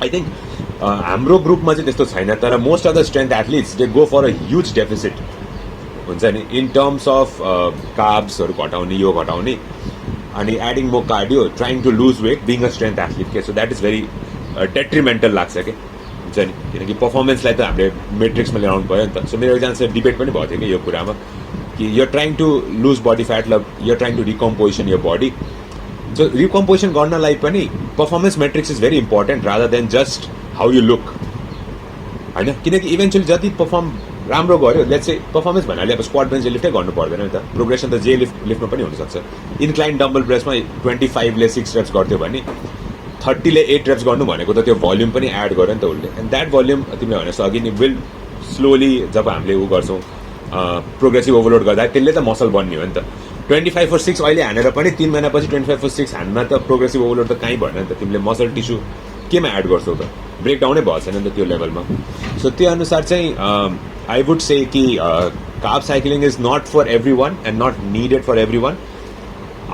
आई थिङ्क हाम्रो ग्रुपमा चाहिँ त्यस्तो छैन तर most of the strength athletes they go for a huge deficit हुन्छ नि इन टर्म्स अफ कार्ब्सहरू घटाउने यो घटाउने अनि adding more cardio trying to lose weight being a strength athlete के so that is very detrimental लाग्छ क्या हुन्छ नि किनकि पर्फर्मेन्सलाई त हामीले मेट्रिक्समा ल्याउनु पऱ्यो नि त सो मेरो एकजनासँग डिबेट पनि भएको थियो कि यो कुरामा कि you are trying to lose body fat you are trying to recomposition your body so recomposition गर्नलाई पनि performance metrics is very important rather than just how you look होइन किनकि इभेन्चुली जति पर्फर्म राम्रो गऱ्यो लेट्स चाहिँ पर्फर्मेन्स भन्नाले अब स्क्वाड बेन्च लिफ्टै गर्नु पर्दैन नि त प्रोग्रेसन त जे लिफ्टमा पनि हुनसक्छ इन्क्लाइन डम्बल प्रेसमा 25ले 6 रेप्स गर्थ्यो भने 30ले 8 रेप्स गर्नु भनेको त त्यो भल्युम पनि एड गर्यो नि त उसले एन्ड द्याट भल्युम तिमीले भने जस्तो अघि नि विल स्लोली जब हामीले ऊ गर्छौँ प्रोग्रेसिभ ओभरलोड गर्दा त्यसले त मसल बन्ने हो नि त 25/6 अहिले हानेर पनि 3 महिनापछि 25/6 हान्न त प्रोग्रेसिभ ओभरलोड त कहीँ भएन नि त तिमीले मसल टिस्यु केमा एड गर्छौ त ब्रेकडाउनै भएको छैन नि त त्यो लेभलमा सो त्यो अनुसार चाहिँ आई वुड से कि carb cycling is not for every one and not needed for every one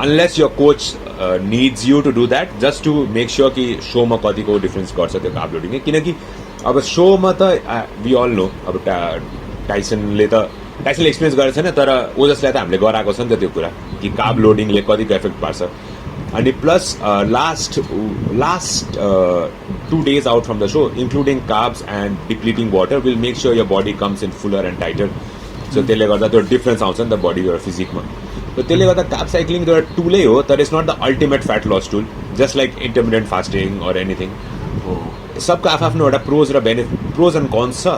unless your coach needs you to do that just to make sure कि सोमा कतिको डिफ्रेन्स गर्छ त्यो कार्ब लोडिङ किनकि अब सोमा त वी अल नो अब टाइसनले त टाइसनले एक्सपिरियन्स गरेको छैन तर ओजसलाई त हामीले गराएको छ नि त त्यो कुरा कि कार्ब लोडिङले कतिको इफेक्ट पार्छ अनि plus last 2 days out from the show including carbs and depleting water will make sure your body comes in fuller and tighter so त्यसले गर्दा त्यो डिफरेन्स आउँछ नि त बडी र फिजिकमा So त्यसले गर्दा कार्ब साइक्लिङ त टुलै हो तर it's not the ultimate fat loss tool just like intermittent fasting or anything सबको आफ्नो एउटा प्रोज र प्रोज एन्ड कन्स छ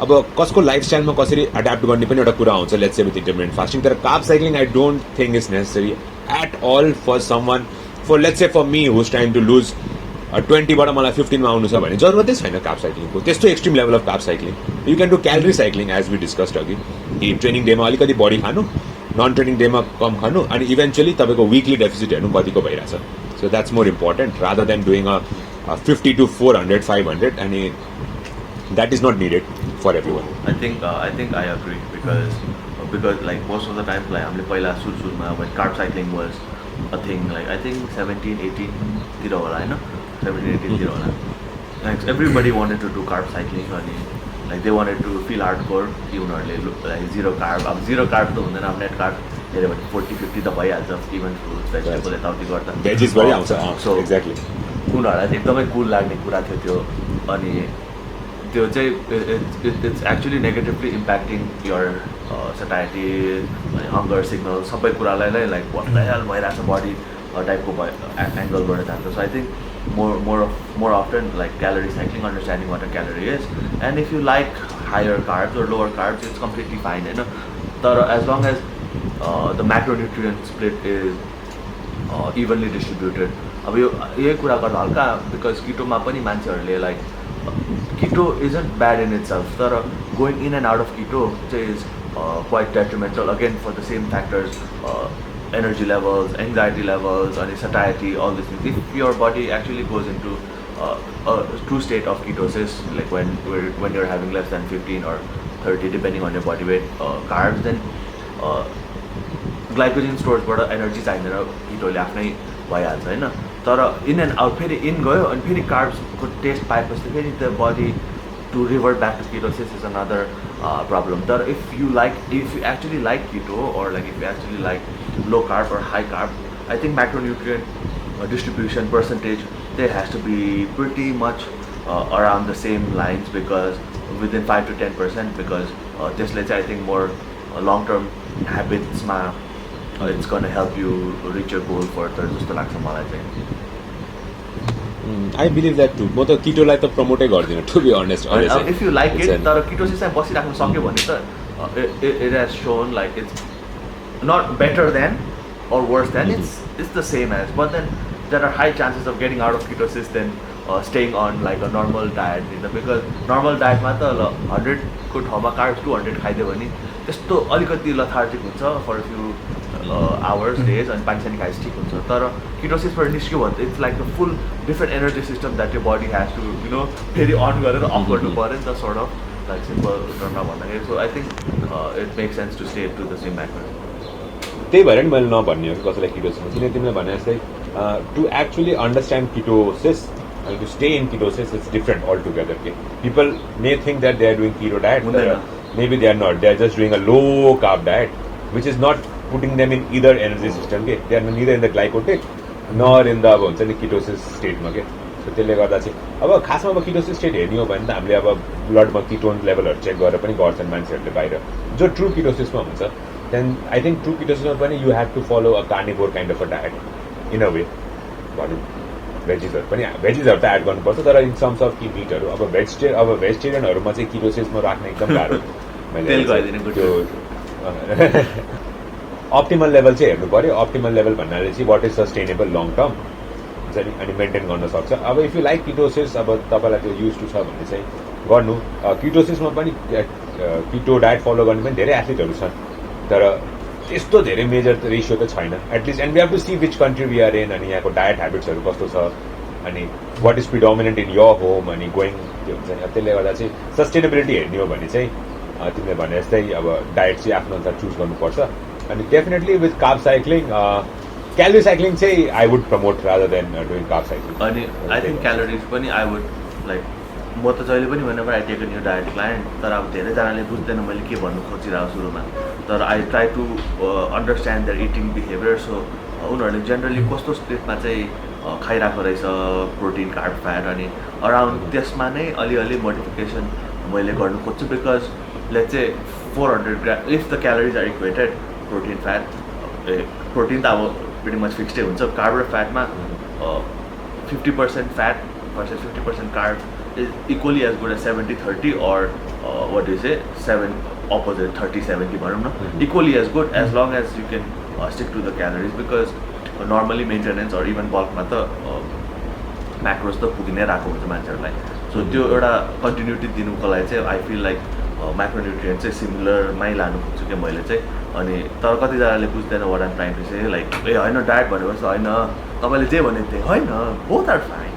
अब कसको लाइफस्टाइलमा कसरी एड्याप्ट गर्ने पनि एउटा कुरा आउँछ let's say with intermittent fasting तर carb cycling I don't think is necessary at all for someone for let's say for me who's trying to lose 20बाट मलाई 15मा आउनु छ भने जरुरतै छैन कार्ब साइक्लिङको त्यस्तो extreme level of carb cycling you can do calorie cycling as we discussed अघि कि ट्रेनिङ डेमा अलिकति बढी खानु नन ट्रेनिङ डेमा कम खानु अनि इभेन्चुअली तपाईँको विकली डेफिसिट हेर्नु कतिको भइरहेछ so that's more important rather than doing a 50 to 400 500 and that is not needed for everyone. I think I agree because like most of the time like हामीले पहिला सुरुमा when carb cycling was a thing like I think 17 18 तिर होला हैन 17 18 तिर होला like everybody wanted to do carb cycling अनि like they wanted to feel hardcore कि उनीहरूले like zero carb अब zero carb त हुँदैन अब net carb हेऱ्यो भने 40 50 त भइहाल्छ even fruits vegetable यताउति गर्दा भेजिस पनि आउँछ so एक्ज्याक्टली उनीहरूलाई चाहिँ एकदमै कुल लाग्ने कुरा थियो त्यो अनि त्यो चाहिँ it's actually negatively impacting your satiety अनि हङ्गर सिग्नल सबै कुरालाई नै लाइक हेल भइरहेको छ बडी टाइपको एङ्गलबाट जान्छ so I think more often like calorie cycling understanding what a calorie is and if you like higher carbs or lower carbs it's completely fine होइन तर as long as the macronutrient split is evenly distributed अब यो यही कुरा गर्दा हल्का because किटोमा पनि मान्छेहरूले like keto isn't bad in itself तर going in and out of keto चाहिँ is quite detrimental again for the same factors energy levels anxiety levels अनि satiety all this things if your body actually goes into true state of ketosis like when you're having less than 15 or 30 depending on your body weight carbs then glycogen स्टोर्सबाट energy चाहिँदैन किटोले आफ्नै भइहाल्छ होइन तर in and out फेरि in गयो अनि फेरि कार्ब्सको टेस्ट पाएपछि फेरि the body to revert back to ketosis is another problem तर if you actually like keto or like if you actually like low carb or high carb I think macronutrient distribution percentage there has to be pretty much around the same lines because within 5 to 10% because त्यसले चाहिँ I think more long term habitsमा it's going to help you reach your goal further जस्तो लाग्छ मलाई चाहिँ I believe that too म त किटोलाई त प्रमोटै गर्दिनँ to be honest if you like it तर किटोसिस चाहिँ बसिराख्न सक्यो भने त it has shown like it's not better than or worse than it's the same as but then there are high chances of getting out of ketosis than staying on like a normal diet because normal diet मा त 100 को ठाउँमा carbs 200 खाइदियो भने त्यस्तो अलिकति lethargic हुन्छ for few hours days अनि पानी सानी खाएपछि ठिक हुन्छ तर किटोसिसबाट निस्क्यो भने त it's like the full different energy system that यो body has to you know फेरि अन गरेर अफ गर्नु पऱ्यो नि त सोर्ट अफ लाइक सिम्पल टर्ममा भन्दाखेरि so I think it make sense to stay to the same macro त्यही भएर नि मैले नभन्ने हो कसैलाई किटोसिस किन तिमीले भने जस्तै to actually understand ketosis and to stay in ketosis is different altogether. Okay? People may think that they are doing keto diet, but maybe they are not. They are just doing a low carb diet, which is not putting them in either energy system. Okay? They are neither in the glycolytic nor in the ketosis state. Okay? So त्यसले गर्दा चाहिँ अब खासमा अब ketosis state हेर्ने हो भने त हामीले अब ब्लडमा किटोन लेभलहरू चेक गरेर पनि गर्छन् मान्छेहरूले बाहिर जो ट्रु किटोसिसमा हुन्छ देन आई थिङ्क ट्रु किटोसिसमा पनि you have to follow a carnivore kind of a diet in a way भनौँ भेजिसहरू पनि भेजिसहरू त एड गर्नुपर्छ तर इन टर्म्स अफ कि मिटहरू अब भेजिटेरियनहरूमा चाहिँ किटोसिसमा राख्न एकदम गाह्रो मैले त्यो अप्टिमल लेभल चाहिँ हेर्नु पऱ्यो अप्टिमल लेभल भन्नाले चाहिँ what is sustainable long term हुन्छ नि अनि मेन्टेन गर्न सक्छ अब इफ यु लाइक किटोसिस अब तपाईँलाई त्यो युज टु छ भने चाहिँ गर्नु किटोसिसमा पनि किटो डायट फलो गर्ने पनि धेरै एथलिटहरू छन् तर त्यस्तो धेरै मेजर रेसियो त छैन at least and we have to see which country we are in अनि यहाँको डायट हेबिट्सहरू कस्तो छ अनि what is predominant in your home अनि गोइङ त्यो हुन्छ नि त्यसले गर्दा चाहिँ सस्टेनेबिलिटी हेर्ने हो भने चाहिँ तिमीले भने जस्तै अब डायट चाहिँ आफ्नो अनुसार चुज गर्नुपर्छ अनि definitely with carb cycling calorie cycling चाहिँ I would promote rather than doing carb cycling अनि आई थिङ्क क्यालोरिज पनि आई वुड लाइक म त जहिले पनि whenever I take a new diet client, तर अब धेरैजनाले बुझ्दैन मैले के भन्नु खोजिरहेको सुरुमा, तर I try to understand their eating behaviour. So उनीहरूले जेनरली कस्तो स्टेटमा चाहिँ खाइरहेको रहेछ प्रोटिन कार्ब फ्याट, अनि अराउन्ड त्यसमा नै अलिअलि मोडिफिकेसन मैले गर्नु खोज्छु. बिकज लेट्स चाहिँ 400 gram if the calories are equated, protein fat protein त अब pretty much fixed हुन्छ. कार्ब र फ्याटमा 50% fat versus 50% carb is equally as good as 70-30 or what do you say, 7 opposite 30-70 भनौँ न, equally as good as long as you can stick to the calories. Because normally maintenance or even bulkमा त macros त पुगि नै रहेको हुन्छ मान्छेहरूलाई. So त्यो एउटा कन्टिन्युटी दिनुको लागि चाहिँ आई फिल लाइक माइक्रोन्युट्रिएन्ट चाहिँ सिमिलरमै लानु खोज्छु कि मैले चाहिँ. अनि तर कतिजनाले बुझ्दैन what I'm trying to say, like ए होइन डायट भनेपछि होइन तपाईँले जे भने त्यही होइन, बोथ आर फाइन,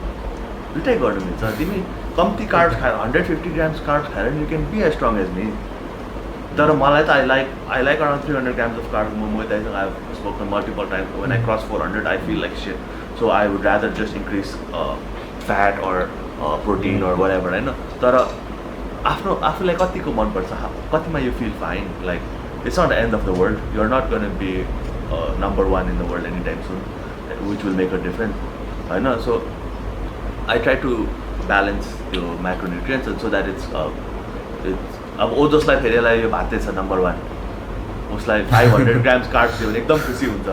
दुइटै गर्नु मिल्छ. तिमी कम्ती कार्ब्स खाएर 150 grams कार्ब्स खाएर you can be as strong as me. तर मलाई त I like around 300 grams of carbs. Mohit I think I've spoken multiple times, when I cross 400 I feel like shit. So I would rather just increase fat or protein or whatever होइन. तर आफूलाई कतिको मनपर्छ, कतिमा you feel fine, like it's not the end of the world. You're not going to be number one in the world anytime soon, which will make a difference. I know. So I try to balance your macronutrients so that it's अब ओजसलाई फेरि यसलाई यो भातै छ number 1, उसलाई 500 grams carbs दियो भने एकदम खुसी हुन्छ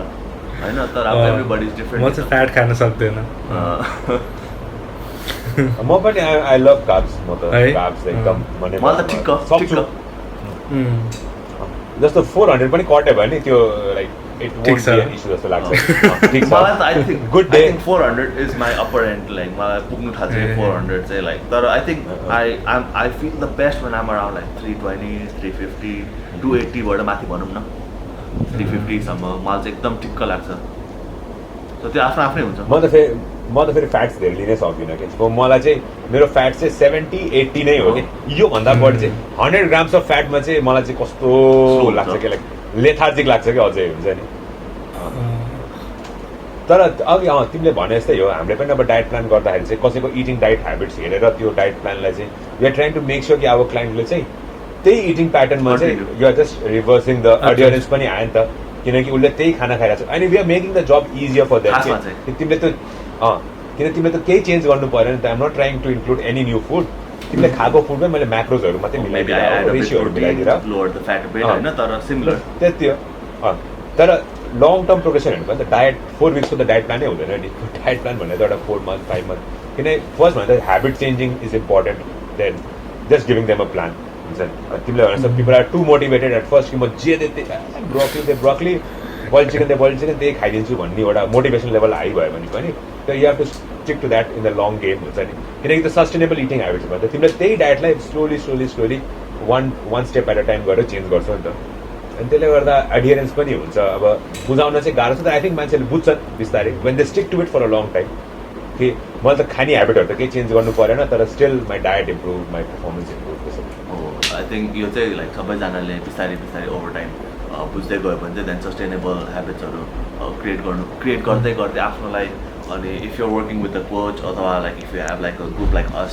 होइन. तर अब एभ्रीबडी इज डिफरेन्ट. म चाहिँ फ्याट खान सक्दैन. म पनि आई लभ कार्ब्स. म त कार्ब्स एकदम मलाई त ठिक्क जस्तो 400 पनि कट्यो भने त्यो like it won't be an issue जस्तो लाग्छ. मलाई त I think good day 400 is my upper end. Like मलाई पुग्नु थाल्छ 400 चाहिँ लाइक. तर I think I feel the best when I'm around like 320, 350, 280 बाट माथि भनौँ न 350 सम्म मलाई चाहिँ एकदम ठिक्क लाग्छ. सो त्यो आफ्नो आफ्नै हुन्छ. म त फेरि फ्याट्स धेरै लिनै सक्दिनँ कि. मलाई चाहिँ मेरो फ्याट चाहिँ 70-80 नै हो कि. योभन्दा बढी चाहिँ 100 grams अफ फ्याटमा चाहिँ मलाई चाहिँ कस्तो लाग्छ कि, लाइक लेथार्जिक लाग्छ कि अझै हुन्छ नि. तर अघि तिमीले भने जस्तै हो, हामीले पनि अब डायट प्लान गर्दाखेरि चाहिँ कसैको इटिङ डाइट ह्याबिट्स हेरेर त्यो डाइट प्लानलाई चाहिँ we are trying to make sure कि अब क्लाइन्टले चाहिँ त्यही इटिङ प्याटर्नमा चाहिँ you are just reversing the adherence पनि आयो नि त, किनकि उसले त्यही खाना खाइरहेको छ. अनि we are making the job easier for them. तिमीले त किन तिमीले त केही चेन्ज गर्नु पऱ्यो नि त. I'm not trying to include any new food. तिमीले खाएको फुडमै मैले म्याक्रोजहरू मात्रै मिलाइदिएर रेसियोहरू मिलाइदिएर त्यति हो. तर लङ टर्म प्रोग्रेसन हेर्नु भने त डायट 4 weeks त डायट प्लानै हुँदैन नि. डायट प्लान भनेर एउटा 4 months 5 months. किन फर्स्ट भन्दा habit changing is important, than just giving them a plan हुन्छ नि. तिमीले भने जस्तो people are too motivated at first कि म जे ब्रोकली बोइल चिकन त्यही खाइदिन्छु भन्ने एउटा मोटिभेसन लेभल हाई भयो भने पनि you have to stick to that in the long game हुन्छ नि. किनकि त सस्टेनेबल इटिङ ह्याबिट्स भन्छ तिमीले त्यही डायटलाई slowly one step at a time गरेर चेन्ज गर्छौ नि त. अनि त्यसले गर्दा एडियरेन्स पनि हुन्छ. अब बुझाउन चाहिँ गाह्रो छ, तर आई थिङ्क मान्छेले बुझ्छन् बिस्तारै when they stick to it for a long time कि मैले त खाने ह्याबिटहरू त केही चेन्ज गर्नु परेन, तर still my diet improve, my performance improve. त्यसो आई थिङ्क यो चाहिँ लाइक सबैजनाले बिस्तारै ओभर टाइम बुझ्दै गयो भने चाहिँ देन सस्टेनेबल ह्याबिट्सहरू क्रिएट गर्दै आफ्नोलाई. अनि if you're working with the coach अथवा like if you have like a group like us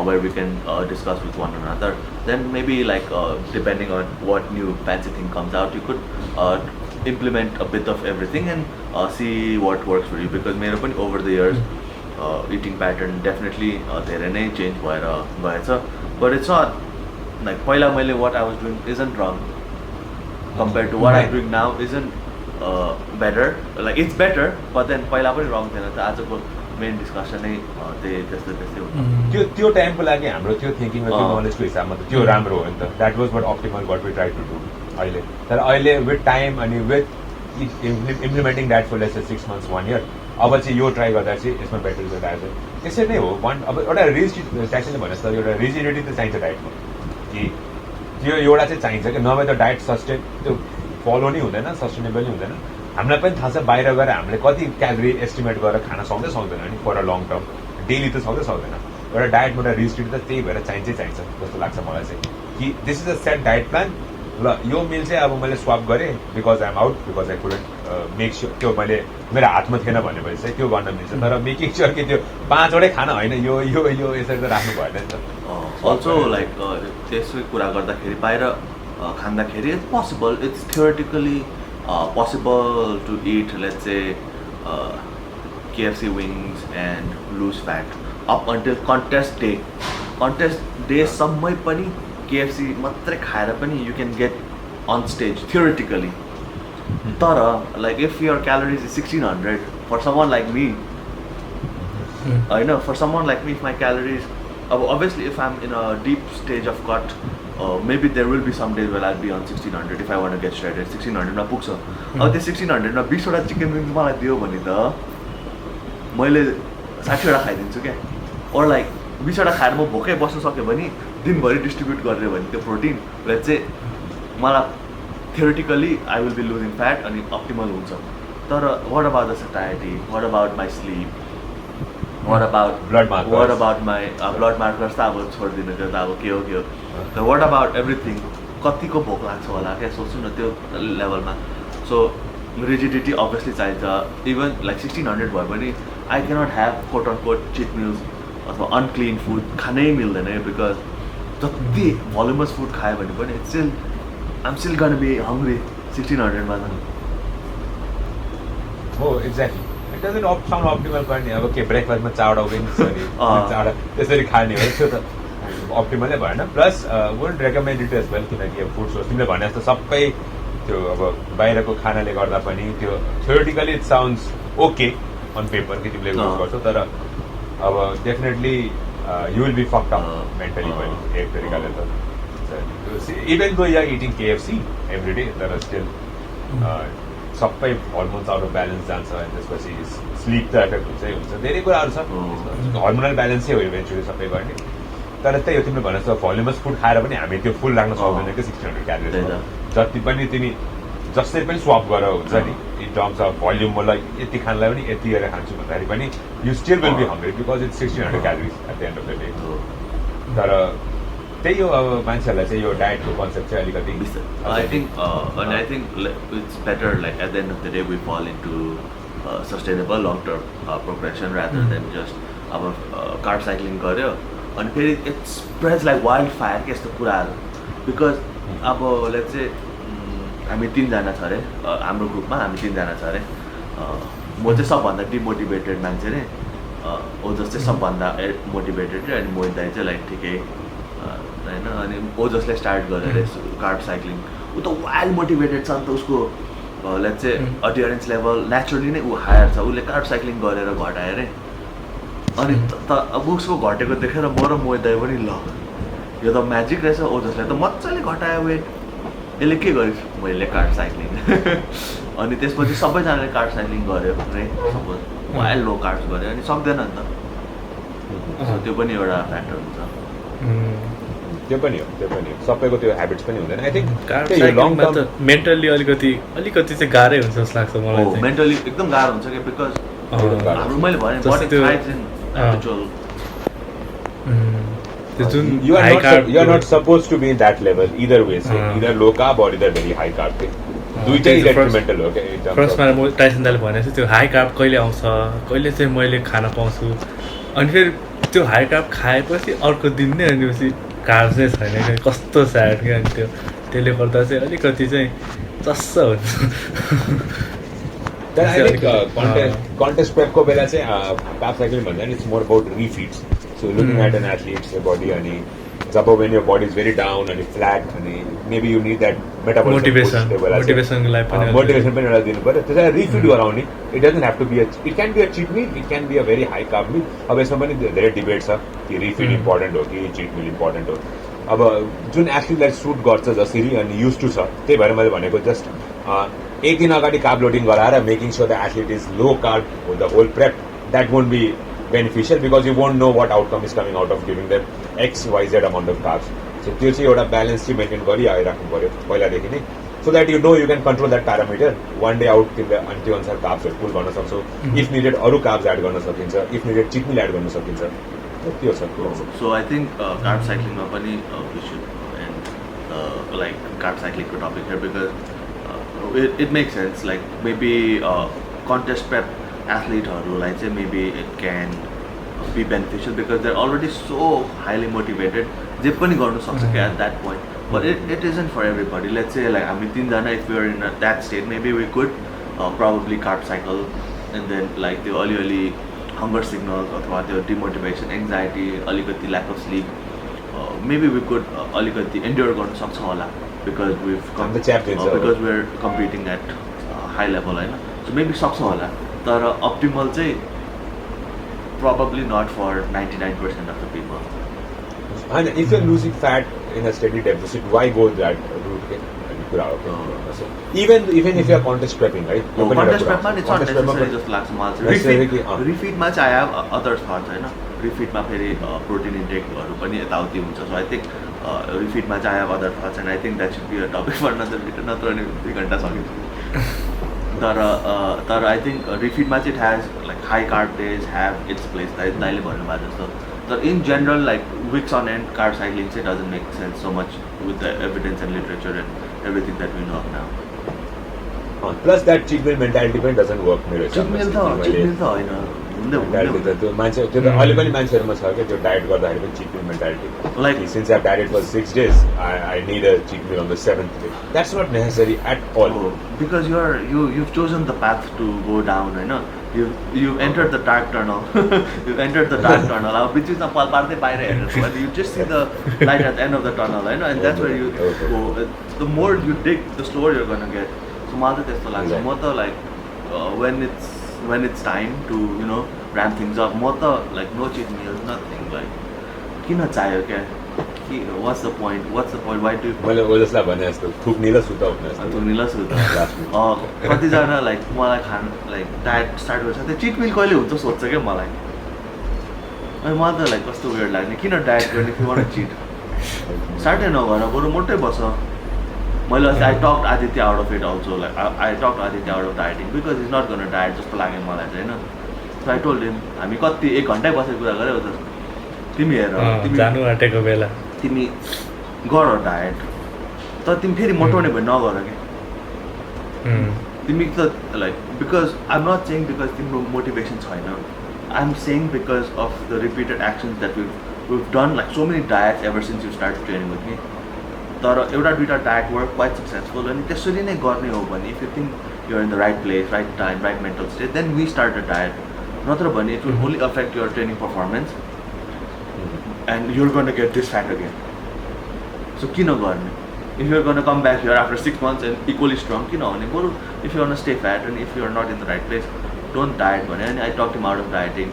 where we can discuss with one another, then maybe like depending on what new fancy thing comes out you could implement a bit of everything and see what works for you. Because मेरो पनि over the years eating pattern definitely धेरै नै change भएर गएछ. But it's not like पहिला मैले what I was doing isn't wrong compared to what I'm doing now isn't better. Like it's better, but then पहिला पनि रङ थिएन. त आजको मेन डिस्कसन नै त्यस्तै हुन्छ. त्यो टाइमको लागि हाम्रो त्यो थिङ्किङ र त्यो नलेजको हिसाबमा त त्यो राम्रो हो नि त. That was what optimal what we try to do अहिले. तर अहिले विथ टाइम अनि with implementing that for let's 6 months 1 year अब चाहिँ यो ट्राई गर्दा चाहिँ यसमा बेटर रिजल्ट आएको छ. त्यसै नै हो. अब एउटा ट्याक्सनले भने जस्तो एउटा रिजिडिटी त चाहिन्छ डायटमा, कि त्यो एउटा चाहिँ चाहिन्छ कि नभए त डायट त्यो फलो नै हुँदैन, सस्टेनेबल नै हुँदैन. हामीलाई पनि थाहा छ बाहिर गएर हामीले कति क्यालोरी एस्टिमेट गरेर खान सक्दैन नि for a long term. Daily त सक्दैन. एउटा डायटमा एउटा रिजिडिटी त त्यही भएर चाहिन्छ जस्तो लाग्छ मलाई चाहिँ, कि this is a set diet plan. ल यो मिल चाहिँ अब मैले स्वाप गरेँ because I am out, because I couldn't make sure त्यो मैले मेरो हातमा थिएन भनेपछि चाहिँ त्यो गर्न मिल्छ तर मेकिङ स्योर कि त्यो 5वटै खाना होइन यो यो यो यसरी त राख्नु भएन नि त अल्सो लाइक त्यसै कुरा गर्दाखेरि बाहिर खाँदाखेरि it's possible it's theoretically possible to eat, let's say, KFC wings and lose fat up until contest day. Contest day, sammai pani KFC matre khayera pani you can get on stage theoretically. Tara, like if your calories is 1600, for someone like me, I know for someone like me, if my calories, obviously if I'm in a deep stage of cut. Maybe there will be some days where I'll be on 1600 if I want to get shredded. 1600 मा पुग्छ अब त्यो 1600 मा 20 वटा chicken wings मलाई दियो भने त मैले 60 वटा खाइदिन्छु क्या or like 20 वटा खाएर म भोकै बस्न सक्यो भने दिनभरि डिस्ट्रिब्युट गरेर भने त्यो प्रोटिन लेट्स चाहिँ मलाई theoretically I will be losing fat अनि अप्टिमल हुन्छ तर what about the satiety, what about my sleep, what about blood markers, what about my blood markers त अब छोडिदिनु त्यो त अब के हो the what about everything कतिको भोक लाग्छ होला क्या सोच्नु न त्यो लेभलमा सो रिजिडिटी अभियसली चाहिन्छ इभन लाइक 1600 भयो भने I cannot have quote on quote cheat meals अथवा अनक्लिन फुड खानै मिल्दैन बिकज जति भोल्युमस फुड खायो भने पनि it's still I'm still gonna be hungry 1600 मा त हो exactly it doesn't sound optimal गर्ने अब के ब्रेकफास्टमा चावडा विङ्स अनि चावडा त्यसरी खाने हो त्यो त अप्टिमलै भएन plus would recommend it as well किनकि अब फुड सोर्स तिमीले भने जस्तो सबै त्यो अब बाहिरको खानाले गर्दा पनि त्यो theoretically it sounds okay on paper कि तिमीले युज गर्छौ तर अब definitely you will be fucked up mentally पनि एक तरिकाले त even though you are eating KFC every day तर स्टिल सबै हर्मोन्स आउट अफ ब्यालेन्स जान्छ अनि त्यसपछि स्लिप त एफेक्ट हुन्छ धेरै कुराहरू छ हर्मोनल ब्यालेन्सै हो इभेन्चुली सबै गर्ने तर त्यही हो तिमीले भने जस्तो भोल्युमस फुड खाएर पनि हामी त्यो फुल राख्न सक्दैन कि 1600 क्यालोरिज जति पनि तिमी जस्तै पनि स्वाप गरेर हुन्छ नि इन टर्म्स अफ भोल्युम मलाई यति खानलाई पनि यति गरेर खान्छु भन्दाखेरि पनि you still will be hungry because it's 1600 calories at the end of the day तर त्यही हो अब मान्छेहरूलाई चाहिँ यो डायटको कन्सेप्ट चाहिँ अलिकति I think it's better like at the end of the day we fall into sustainable long term progression rather than just अब कार्ब साइक्लिङ गऱ्यो अनि फेरि it's spreads like wildfire के यस्तो कुराहरू बिकज अब लेट्स चाहिँ हामी 3जना छ अरे हाम्रो ग्रुपमा हामी 3जना छ अरे म चाहिँ सबभन्दा डिमोटिभेटेड मान्छे रे ओजस चाहिँ सबभन्दा मोटिभेटेड रे अनि मोहित दाइ चाहिँ लाइक ठिकै होइन अनि ओजसले स्टार्ट गरेर अरे कार्ब साइक्लिङ ऊ त वाइल्ड मोटिभेटेड छ नि त उसको लेट्स चाहिँ अडियरेन्स लेभल नेचुरली नै ऊ हायर छ उसले कार्ब साइक्लिङ गरेर घटायो अरे अनि अब उसको घटेको देखेर म र मोहित दाइ पनि ल यो त म्याजिक रहेछ ओजसले त मजाले घटायो वेट यसले के गरिस् मैले कार्ब साइक्लिङ अनि त्यसपछि सबैजनाले कार्ब साइक्लिङ गर्यो रे सपोज वाइल्ड लो कार्ब्स गर्यो अनि सक्दैन नि त त्यो पनि एउटा फ्याक्टर हुन्छ त्यो पनि हो सबैको त्यो हेबिट्स पनि हुँदैन I think long term mentally अलिकति चाहिँ गाह्रै हुन्छ जस्तो लाग्छ मलाई चाहिँ मेन्टली एकदम गाह्रो हुन्छ कि बिकज हाम्रो मैले भने body thrives in habitual you are not supposed to be in that level either way either low carb or either very high carb दुईटै detrimental हो के फर्स्टमा म टाइसन दाले भनेको त्यो हाई कार्ब कहिले आउँछ कहिले चाहिँ मैले खान पाउँछु अनि फेरि त्यो हाई कार्ब खाएपछि अर्को दिन नै अनि कार्ब चाहिँ छैन क्या कस्तो स्याड क्या अनि त्यसले गर्दा चाहिँ अलिकति चाहिँ चस्स हुन्छ तर आई थिङ्क कन्टेस्ट प्रेपको बेला चाहिँ कार्ब साइक्लिङ भन्दा नि it's more about refeeds so looking at an athlete's body अनि जब when your body is very down अनि फ्ल्याट अनि maybe you need that motivation पनि एउटा दिनु पऱ्यो त्यसलाई रिफिट गराउने it doesn't have to be it can be a cheat meal it can be a very high carb meal अब यसमा पनि धेरै डिबेट छ कि रिफिट इम्पोर्टेन्ट हो कि चिट मिल इम्पोर्टेन्ट हो अब जुन एथलिटलाई सुट गर्छ जसरी अनि युज टु छ त्यही भएर मैले भनेको जस्ट एक दिन अगाडि कार्ब लोडिङ गराएर making sure the athlete is low carb the whole prep that won't be beneficial because you won't know what outcome is coming out of giving that XYZ amount of carbs so त्यो चाहिँ एउटा balance चाहिँ maintain गरिराख्नु पऱ्यो पहिलादेखि नै so that you know you can control that parameter one day out तिमीले अनि त्यो अनुसार कार्ब्सहरू पुल गर्न सक्छौ इफ निडेड अरू कार्ब्स एड गर्न सकिन्छ if needed cheat meal add गर्न सकिन्छ त्यो छ सो आई थिङ्क कार्ब साइक्लिङमा पनि we should and like carb साइक्लिङको topic because it makes sense. Like maybe contest prep athleteहरूलाई चाहिँ maybe it can be beneficial because they're already so highly motivated. जे पनि गर्नु सक्छ क्या at that point. But it isn't for everybody. Let's say like हामी तीनजना if we are in that state, maybe we could probably carb cycle and then like त्यो अलिअलि hunger signals अथवा त्यो demotivation, anxiety, अलिकति lack of sleep, maybe we could अलिकति endure गर्न सक्छ होला because because we're competing at high level हैन. So maybe सक्छ होला तर optimal चाहिँ probably not for 99% of the people. And if you're losing fat in a steady deficit, why go that route? So even if you're contest prepping, right? Contest prep man, it's not necessary just लाग्छ मलाई चाहिँ refeed मा चाहिँ I have other thoughts हैन. Refeed मा फेरि protein intake हरू पनि यताउति हुन्छ. So I think refeed मा चाहिँ I have other thoughts and I think that should be a topic for another video. नत्र नि 2 घण्टा सकिन्छ. तर I think refeed मा चाहिँ it has like high carb days have its place. दाइले भन्नुभएको जस्तो. So in general, like weeks on end, carb cycling say doesn't make sense so much with the evidence and literature and everything that we know of now. Plus that cheat meal mentality पनि doesn't work मेरो हिसाबमा. cheat meal त हैन. mentality त्यो मान्छे त्यो त अहिले पनि मान्छेहरुमा छ के त्यो डायट गर्दाखेरि पनि cheat meal mentality. Like since I've dieted for 6 days, I need a cheat meal on the 7th day. That's not necessary at all. Because you've chosen the path to go down, हैन. You've entered the dark tunnel. You've entered the dark tunnel. अब बिचमा पार्दै बाहिर हेर्नु and you just see the light at the end of the tunnel, हैन. And that's where you go. The more you dig, the slower you're gonna get. So मलाई त्यस्तो लाग्छ. म त like when it's time to ramp things up, म त like no cheat meals, nothing, like किन चाहियो क्या? What's the point? Why do you? मैले ओजसलाई भने जस्तो थुक्निला सुता उठ्न थुक्निला सुता कतिजना लाइक मलाई खान लाइक डायट स्टार्ट गर्छ त्यो चिट मिल कहिले हुन्छ सोध्छ क्या मलाई अनि मलाई त लाइक कस्तो वेयर लाग्ने किन डायट गर्ने कि वान चिट स्टार्टै नगर बरु मोटै बस मैले अस्ति I talked Aditya out of it also like I talked Aditya out of dieting because is not गर्न डायट जस्तो लाग्यो मलाई चाहिँ होइन सो आई टोल्ड हिम हामी कति 1 घन्टै बसेर कुरा गऱ्यौ त तिमी हेर तिमी जानु आँटेको बेला तिमी गर डायट तर तिमी फेरि मोटाउने भयो नगर कि तिमी त like because I am not saying because तिम्रो मोटिभेसन छैन I am saying because of the repeated actions that we've done like so many diets ever since you started training with me. तर एउटा दुईटा डायट वर्क क्वाइट सक्सेसफुल अनि त्यसरी नै गर्ने हो भने if you think you're in the right place right time right mental state then we start a diet नत्र भने it will only affect your training performance and you're gonna get this fat again so किन गर्ने if you're gonna come back here after 6 months and equally strong किन भने बरु if you're stay fat and if you're not in the right place don't diet भने अनि I talk him out of dieting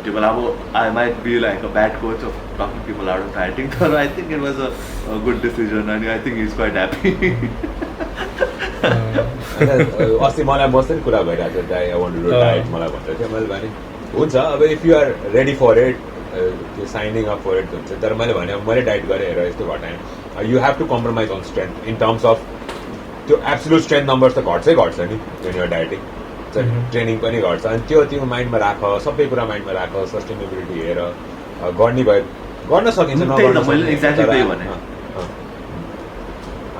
त्यो बेला अब I might be like a bad coach of talking people out of dieting तर I think it was a good decision अनि I think is quite happy अस्ति मलाई बस्दै कुरा भइरहेको थियो I want to do diet मलाई भन्दै थियो मैले भने हुन्छ अब if you are ready for it त्यो साइनिङ अप फर इट हुन्छ तर मैले भने मैले डायट गरेँ हेर यस्तो घटाएँ you have to compromise on strength in terms of त्यो एब्सोल्युट स्ट्रेन्थ नम्बर्स त घट्छै घट्छ नि वेन युआर डायटिङ ट्रेनिङ पनि गर्छ अनि त्यो तिम्रो माइन्डमा राख सबै कुरा माइन्डमा राख सस्टेनेबिलिटी हेर गर्ने भयो गर्न सकिन्छ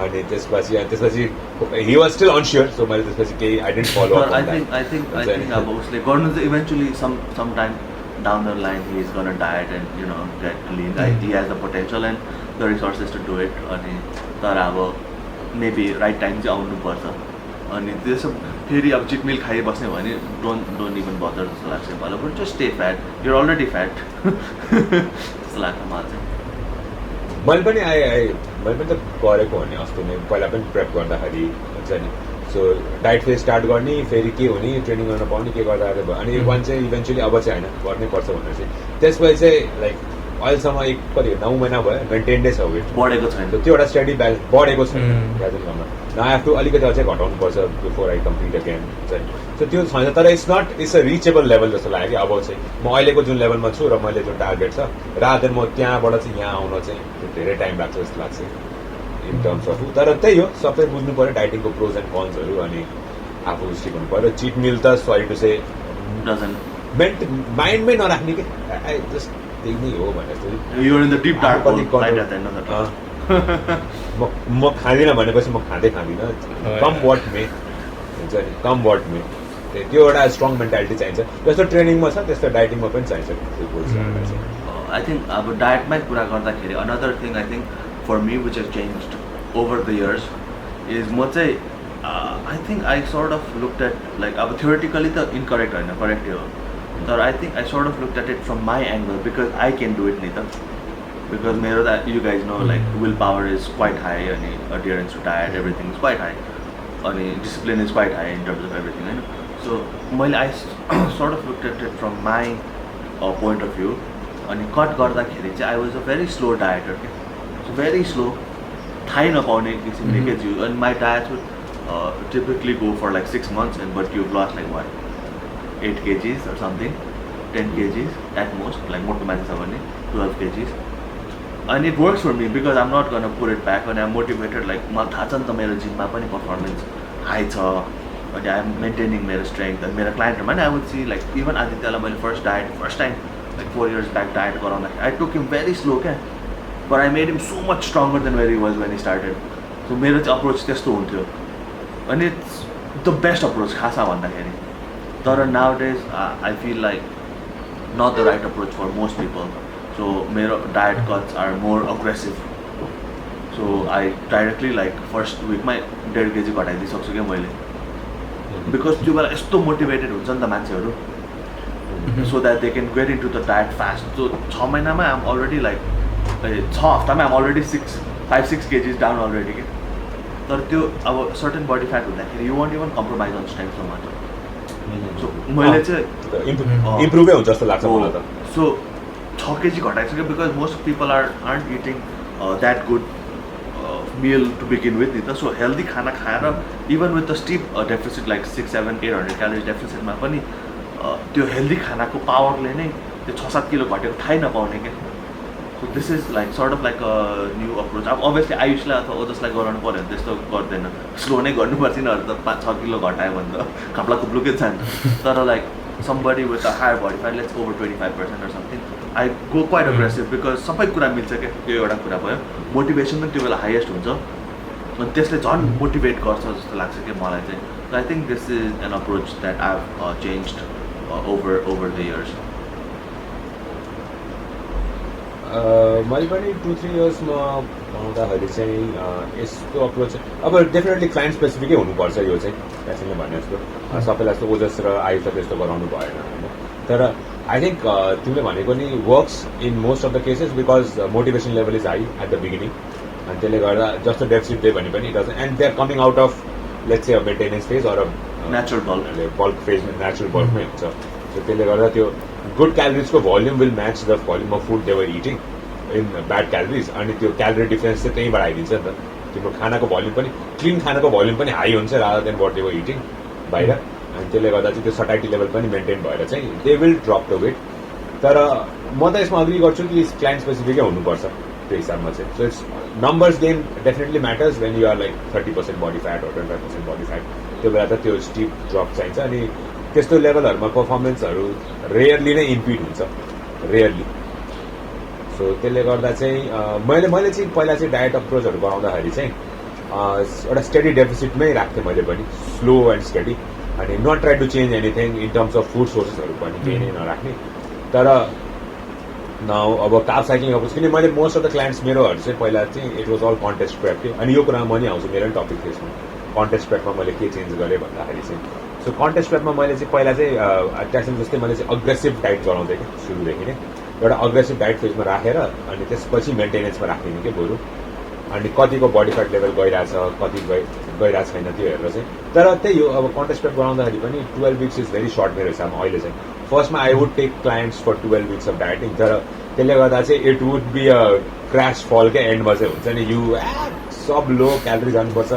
अनि त्यसपछि he was still unsure so मैले त्यसपछि केही I didn't follow I think अब उसले गर्नु चाहिँ eventually some time down the line he is gonna diet and you know get lean he has the potential and the resources to do it अनि तर अब मेबी राइट टाइम चाहिँ आउनुपर्छ अनि त्यसो फेरि अब चिट मिल खाइबस्ने भने डोन्ट इभन बदर जस्तो लाग्छ मलाई बरु just stay fat you're already fat जस्तो लाग्छ मलाई चाहिँ मैले पनि त गरेको भने अस्ति नै पहिला पनि प्रेप गर्दाखेरि हुन्छ नि सो डाइट फेज स्टार्ट गर्ने फेरि के हुने ट्रेनिङ गर्न पाउने के गर्दाखेरि भयो अनि वान चाहिँ इभेन्चुली अब चाहिँ होइन गर्नै पर्छ भनेर चाहिँ त्यसपछि चाहिँ लाइक अहिलेसम्म कति 9 महिना भयो मेन्टेन नै छ वेट बढेको छैन त्यो एउटा स्टडी ब्यालेन्स बढेको छैन दार्जिलिङमा न आई हेभ टु अलिकति अझै घटाउनु पर्छ before I complete again so त्यो छैन तर इट्स अ रिचेबल लेभल जस्तो लाग्यो कि अब चाहिँ म अहिलेको जुन लेभलमा छु र मैले जुन टार्गेट छ रादर म त्यहाँबाट चाहिँ यहाँ आउन चाहिँ धेरै टाइम लाग्छ जस्तो लाग्छ इन टर्म्स अफ तर त्यही हो सबै बुझ्नु पऱ्यो डाइटिङको प्रोज एन्ड कन्सहरू अनि आफू स्टिक हुनु पऱ्यो चिट मिल त सरी टु से माइन्डमै नराख्ने कि जस्ट त्यही नै हो भने म खाँदिनँ भनेपछि म खाँदिनँ कम वाट मे हुन्छ नि कम वाट मे त्यो एउटा स्ट्रङ मेन्टालिटी चाहिन्छ जस्तो ट्रेनिङमा छ त्यस्तो डाइटिङमा पनि चाहिन्छ त्यो गोल्स I think अब डायटमै कुरा गर्दाखेरि another thing I think for me which has changed over the years is म चाहिँ I think I sort of looked at like अब theoretically त incorrect होइन correct हो तर I think I sort of looked at it from my angle because I can do it नि त because मेरो त you guys know like willpower is quite high अनि adherence to diet everything is quite high अनि discipline is quite high in terms of everything होइन so मैले I sort of looked at it from my point of view अनि cut गर्दाखेरि चाहिँ I was a very slow dieter के so very slow थाहै नपाउने किसिमले के जिउ अनि my diet would typically go for like 6 months and but you've lost like what 8 kgs or something 10 kgs at most like मोटो मान्छे छ भने 12 kgs and it works for me because I'm not gonna put it back and I'm motivated like मलाई थाहा छ नि त मेरो जिममा पनि पर्फर्मेन्स हाई छ अनि आई एम मेन्टेनिङ मेरो स्ट्रेङ्थ अनि मेरो क्लाइन्टहरूमा नि I would see like even आदित्यलाई मैले first time like 4 years back diet गराउँदाखेरि I took him very slow क्या but I made him so much stronger than where he was when he started so मेरो चाहिँ approach त्यस्तो हुन्थ्यो अनि it's the best approach खासा भन्दाखेरि तर nowadays I feel like not the right approach for most people so मेरो diet cuts are more aggressive so I directly like first week मै 1.5 kg घटाइदिइसक्छु क्या मैले because त्यो बेला यस्तो मोटिभेटेड हुन्छ नि त मान्छेहरू so that they can get into the diet fast. So 6 महिनामा I'm already like 6 हफ्तामा I'm already 5-6 kgs down already के तर त्यो अब certain body fat हुँदाखेरि you won't even compromise on strength so much. So मैले चाहिँ इम्प्रुभै हुन्छ जस्तो लाग्छ मलाई त so 6 kg घटाइसक्यो because most people aren't eating that good meal to begin with नि त so healthy खाना खाएर even with the steep deficit like 600-800 calories deficit मा पनि त्यो हेल्दी खानाको पावरले नै त्यो 6-7 किलो घटेको थाहै नपाउने क्या so this is like surd of like a new approach अब अभियसली आयुषलाई अथवा ओजसलाई गराउनु पऱ्यो भने त्यस्तो गर्दैन स्लो नै गर्नुपर्छ नि त 5-6 किलो घटायो भने त खाप्ला खुप्लुकै जान्छ तर like somebody with a higher body fat let's over 25% or something I go quite aggressive because सबै कुरा मिल्छ क्या त्यो एउटा कुरा भयो मोटिभेसन पनि त्यो बेला हाइएस्ट हुन्छ अनि त्यसले झन् मोटिभेट गर्छ जस्तो लाग्छ कि मलाई चाहिँ so I think this is an approach that I've changed over the years. मैले पनि 2-3 इयर्समा पाउँदाखेरि चाहिँ यस्तो अप्रोच अब डेफिनेटली क्लाइन्ट स्पेसिफिकै हुनुपर्छ यो चाहिँ टाइसनले भने जस्तो सबैलाई जस्तो ओजस र आयुष त्यस्तो गराउनु भएन होइन तर आई थिङ्क तिमीले भनेको नि works in most of the cases because motivation level is high at the beginning अनि त्यसले गर्दा जस्तो डेफिसिट दियो भने पनि dozen and they are coming out of let's say a maintenance phase or natural bulk फेजमा नेचुरल बल्कमै हुन्छ सो त्यसले गर्दा त्यो गुड क्यालोरिजको volume will match the volume of food they were eating in bad calories अनि त्यो calorie difference चाहिँ त्यहीँबाट आइदिन्छ नि त तिम्रो खानाको भोल्युम पनि क्लिन खानाको भोल्युम पनि हाई हुन्छ rather than what they were eating बाहिर अनि त्यसले गर्दा चाहिँ त्यो सटाइटी लेभल पनि मेन्टेन भएर चाहिँ they will drop the weight तर म त यसमा अग्री गर्छु कि क्लाइन्ट स्पेसिफिकै हुनुपर्छ त्यो हिसाबमा चाहिँ so it's numbers game definitely matters when you are like 30% body fat or 25% body fat त्यो बेला त त्यो स्टिप ड्रप चाहिन्छ अनि त्यस्तो लेभलहरूमा पर्फर्मेन्सहरू रेयरली नै इम्पिड हुन्छ रेयरली सो त्यसले गर्दा चाहिँ मैले चाहिँ पहिला चाहिँ डायट अप्रोचहरू गराउँदाखेरि चाहिँ एउटा स्टडी डेफिसिटमै राख्थेँ मैले पनि स्लो एन्ड स्टडी अनि not try to change anything in terms of food सोर्सेसहरू पनि केही नै नराख्ने तर नाउ अब कार्ब साइक्लिङ अप्रोच किन मैले मोस्ट अफ द क्लाइन्ट्स मेरोहरू चाहिँ पहिला चाहिँ it was all contest prep थियो अनि यो कुरामा म नि आउँछु मेरो पनि टपिक थियो यसमा कन्टेस्ट प्रेपमा मैले के चेन्ज गरेँ भन्दाखेरि चाहिँ सो कन्टेस्ट प्रेपमा मैले चाहिँ पहिला चाहिँ टाइसन जस्तै मैले चाहिँ अग्रेसिभ डाइट गराउँथेँ कि सुरुदेखि नै एउटा अग्रेसिभ डाइट फेजमा राखेर अनि त्यसपछि मेन्टेनेन्समा राखिदिने कि बरु अनि कतिको बडी फ्याट लेभल गइरहेछ कति गइरहेको छैन त्यो हेरेर चाहिँ तर त्यही हो अब कन्टेस्ट प्रेप गराउँदाखेरि पनि 12 weeks इज भेरी सर्ट मेरो हिसाबमा अहिले चाहिँ फर्स्टमा I would take clients for 12 weeks of dieting तर त्यसले गर्दा चाहिँ it would be a cross फलकै एन्डमा चाहिँ हुन्छ नि यु सब लो क्यालोरी जानुपर्छ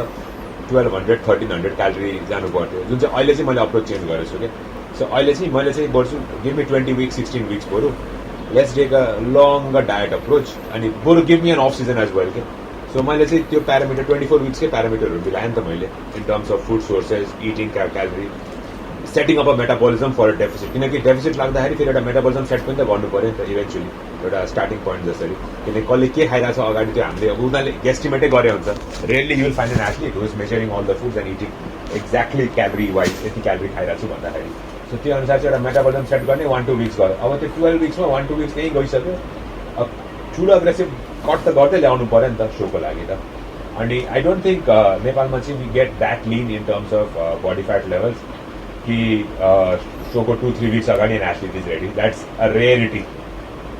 1200-1300 क्यालोरी जानु पर्थ्यो जुन चाहिँ अहिले चाहिँ मैले अप्रोच चेन्ज गरेको छु क्या सो अहिले चाहिँ मैले चाहिँ बढ्छु गिभ मी 20 weeks 16 weeks बरु let's take a longer diet approach अनि बरु give me an off season as well के सो मैले चाहिँ त्यो प्यारामिटर 24 weeksकै प्यारामिटरहरू मिलाएँ नि त मैले in terms of food sources eating calorie setting up a metabolism for deficit किनकि डेफिसिट लाग्दाखेरि फेरि एउटा मेटाबोलिजम सेट पनि त गर्नु पऱ्यो नि त इभेन्चुली एउटा स्टार्टिङ पोइन्ट जसरी किनकि कसले के खाइरहेको छ अगाडि त्यो हामीले अब उनीहरूले गेस्टिमेटै गरे हुन्छ rarely you will find an athlete who is measuring all the foods and eating exactly calorie wise यति क्यालोरी खाइरहेको छु भन्दाखेरि सो त्यो अनुसार चाहिँ एउटा मेटाबोलिजम सेट गर्ने 1-2 weeks गर्यो अब त्यो 12 weeks 1-2 weeks यहीँ गइसक्यो अब ठुलो अग्रेसिभ कट त गर्दै ल्याउनु पऱ्यो नि त सोको लागि त अनि आई डोन्ट थिङ्क नेपालमा चाहिँ we get that lean in terms of body fat levels कि सोको 2-3 weeks अगाडि an athlete is ready that's a rarity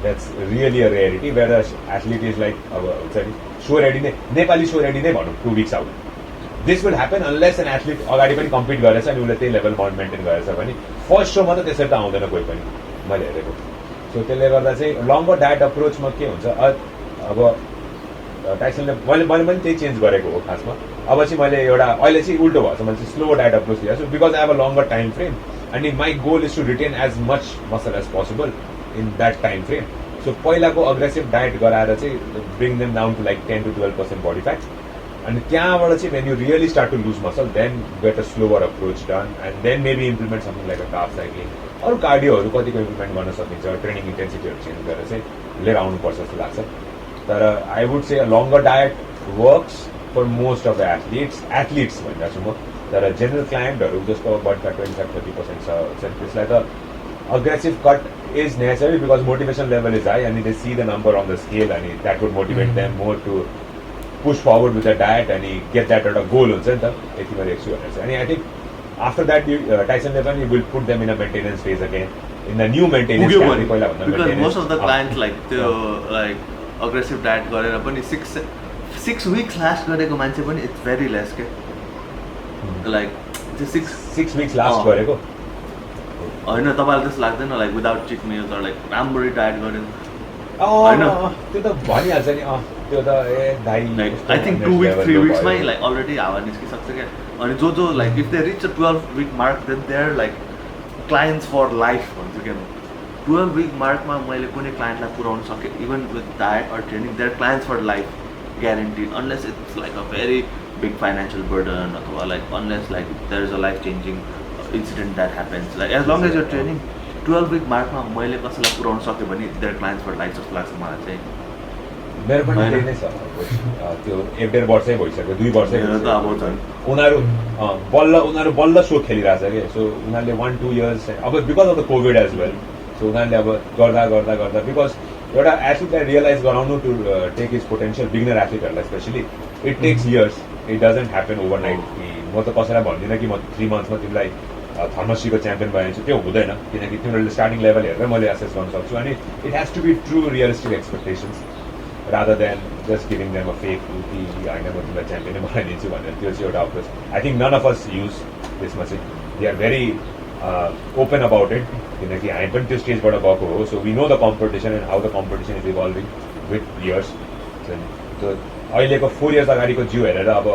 that's really a rarity where athlete is like अब हुन्छ नि सो रेडी नै Nepali so ready नै भनौँ 2 weeks out this will happen unless an athlete अगाडि पनि कम्पिट गरेछ अनि उसले त्यही लेभल मेन्टेन गरेछ भने फर्स्ट सोमा त त्यसरी त आउँदैन कोही पनि मैले हेरेको सो त्यसले गर्दा चाहिँ लङ्गर डायट अप्रोचमा के हुन्छ अब टाइसनले मैले पनि त्यही चेन्ज गरेको हो खासमा अब चाहिँ मैले एउटा अहिले चाहिँ उल्टो भएको छ मैले चाहिँ स्लो डायट अप्रोच लिएको छु because I have a longer time frame अनि my goal is to retain as much muscle as possible in that time frame so पहिलाको अग्रेसिभ डायट गराएर चाहिँ bring them down to like 10-12% body fat अनि त्यहाँबाट चाहिँ when you really start to lose muscle then get a slower approach done and then maybe implement something like a carb cycling अरू कार्डियोहरू कतिको implement गर्न सकिन्छ ट्रेनिङ इन्टेन्सिटीहरू चेन्ज गरेर चाहिँ लिएर आउनुपर्छ जस्तो लाग्छ तर I would say a longer diet works for most of the athletes भनिरहेको छु म तर जेनरल क्लाइन्टहरू जसको बडी फ्याट 25-30% छ त्यसलाई त aggressive cut is necessary because motivation level is high अनि they see the number on the scale अनि that would motivate them more to push forward with the diet अनि गेट द्याट एउटा गोल हुन्छ नि त यति मैले एक्छु भनेर चाहिँ अनि आई थिङ्क आफ्टर द्याट टाइसनले पनि will put them in a maintenance phase again in the new maintenance पहिला भन्दा most of the clients like त्यो लाइक अग्रेसिभ डायट गरेर पनि 6 weeks लास्ट गरेको मान्छे पनि इट्स भेरी लेस के लाइक त्यो 6 weeks लास्ट गरेको होइन तपाईँलाई त्यस्तो लाग्दैन लाइक विदाउट चिट मिल तर लाइक राम्ररी डायट गरेर होइन त्यो त भनिहाल्छ नि त्यो त लाइक आई थिङ्क 2 weeks 3 weeksमै लाइक अलरेडी हावा निस्किसक्छ क्या अनि जो like if they reach 12 week mark then they are like clients for life भन्छु क्या 12 week मार्कमा मैले कुनै क्लाइन्टलाई पुऱ्याउन सकेँ even with diet or training they are clients for life guaranteed unless it's like a very big financial burden अथवा like unless like there is a life changing incident that happens like as long as your training 12 week मार्कमा मैले कसैलाई पुऱ्याउन सक्यो भने there clients for life जस्तो लाग्छ मलाई चाहिँ मेरो पनि त्यही नै छ त्यो 1-1.5 वर्षै भइसक्यो 2 वर्षै त अब झन् उनीहरू बल्ल सो खेलिरहेछ कि सो उनीहरूले 1-2 years अब because of the COVID as well so उनीहरूले अब गर्दा बिकज एउटा एथलिटलाई रियलाइज गराउनु to take is potential beginner एथलिटहरूलाई especially it takes years it doesn't happen overnight कि म त कसैलाई भन्दिनँ कि म 3 monthsमा तिमीलाई थर्मसीको च्याम्पियन बनाइदिन्छु त्यो हुँदैन किनकि तिमीहरूले स्टार्टिङ लेभल हेरेर मैले एसेस गर्न सक्छु अनि it has to be true realistic expectations rather than just giving them a fake कि होइन म तिमीलाई च्याम्पियनै बनाइदिन्छु भनेर त्यो चाहिँ एउटा approach I think none of us use त्यसमा चाहिँ they are very open about it किनकि हामी पनि त्यो स्टेजबाट गएको हो so we know the competition and how the competition is evolving with years त्यो अहिलेको 4 years अगाडिको जिउ हेरेर अब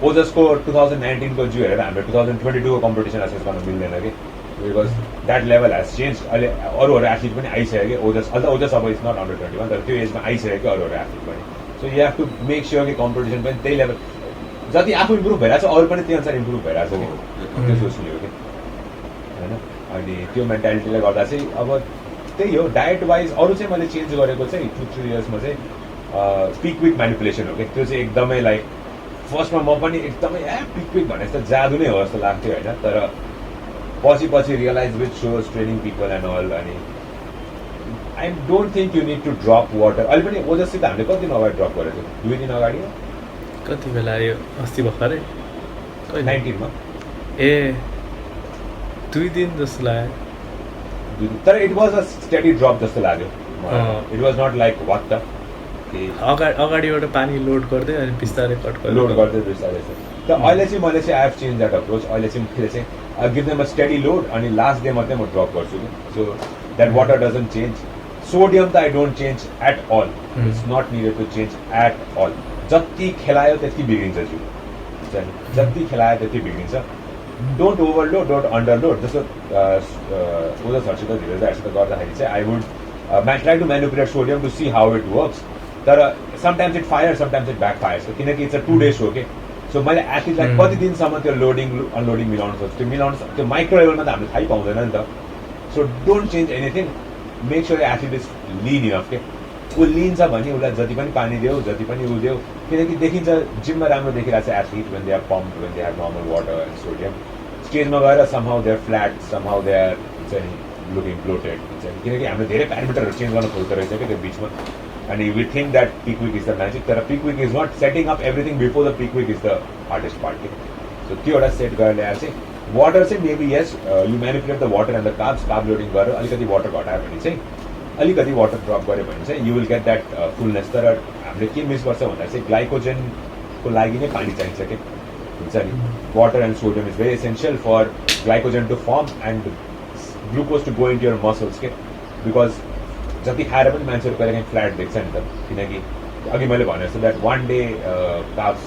ओजसको 2019को जिउ हेरेर हाम्रो 2022को कम्पिटिसन एसेस गर्न मिल्दैन कि because that level has change अहिले अरूहरू एथलिट पनि आइसक्यो कि ओजस अब इज नट अन्डर 21 तर त्यो एजमा आइसक्यो कि अरूहरू एथलिट पनि so you have to make sure कि कम्पिटिसन पनि त्यही लेभल जति आफू इम्प्रुभ भइरहेको छ अरू पनि त्यही अनुसार इम्प्रुभ भइरहेको छ कि त्यो सोच्ने हो कि होइन अनि त्यो मेन्टालिटीले गर्दा चाहिँ अब त्यही हो डायट वाइज अरू चाहिँ मैले चेन्ज गरेको चाहिँ 2-3 yearsमा चाहिँ पिक विक म्यानिपुलेसन हो कि त्यो चाहिँ एकदमै लाइक फर्स्टमा म पनि एकदमै पिक विक भने जस्तो जादु नै हो जस्तो लाग्थ्यो होइन तर पछि realise with those training people and all अनि I don't think you need to drop water अहिले पनि ओजससित हामीले कति दिन अगाडि ड्रप गरेको थियो 2 दिन अगाडि कति बेला यो अस्ति भर्खरै 19मा ए 2 दिन जस्तो लाग्यो तर it was a steady drop जस्तो लाग्यो it was not like what the अगाडिबाट पानी लोड गर्दै अनि बिस्तारै कट लोड गर्दै बिस्तारै त अहिले चाहिँ मैले चाहिँ I have change that approach अहिले चाहिँ मैले चाहिँ I give them a study load अनि लास्ट डे मात्रै म ड्रप गर्छु कि so that water doesn't change sodium त I don't change at all it's not needed to change at all जति खेलायो त्यति बिग्रिन्छ जिउ जति खेलायो त्यति बिग्रिन्छ डोन्ट ओभरलोड डोन्ट अन्डरलोड जस्तो ओजसहरूसित धीरेसित गर्दाखेरि चाहिँ I would try to manipulate sodium to see how it works तर sometimes it fire sometimes it backfires किनकि इट्स अ 2 days हो कि सो मैले एथलिटलाई कति दिनसम्म त्यो लोडिङ अनलोडिङ मिलाउन सक्छु त्यो माइक्रो लेभलमा त हामीले थाहै पाउँदैन नि त so don't change anything make sure athlete is लिन इनफ के ऊ लिन्छ भने उसलाई जति पनि पानी देऊ जति पनि ऊ देऊ किनकि देखिन्छ जिममा राम्रो देखिरहेको छ athlete when they are pump when they are normal water and sodium स्टेजमा गएर somehow they are flat somehow they are हुन्छ नि लुकिङ ब्लोटेड हुन्छ नि किनकि हामीले धेरै प्यारामिटरहरू चेन्ज गर्न खोज्दो रहेछ क्या त्यो बिचमा अनि we think that peak week is the magic तर peak week is not setting up everything before the peak week is the hardest part के सो त्यो एउटा सेट गरेर ल्याएर चाहिँ वाटर चाहिँ maybe yes you manipulate the water and the carb loading गरेर अलिकति वाटर घटायो भने चाहिँ अलिकति वाटर ड्रप गऱ्यो भने चाहिँ you will get that fullness तर हामीले के मिस गर्छ भन्दा चाहिँ ग्लाइकोजेनको लागि नै पानी चाहिन्छ कि हुन्छ नि water and sodium is very essential for glycogen to form and glucose to go into your muscles के बिकज जति खाएर पनि मान्छेहरू कहिले काहीँ फ्ल्याट देख्छ नि त किनकि अघि मैले भने जस्तो that one day carbs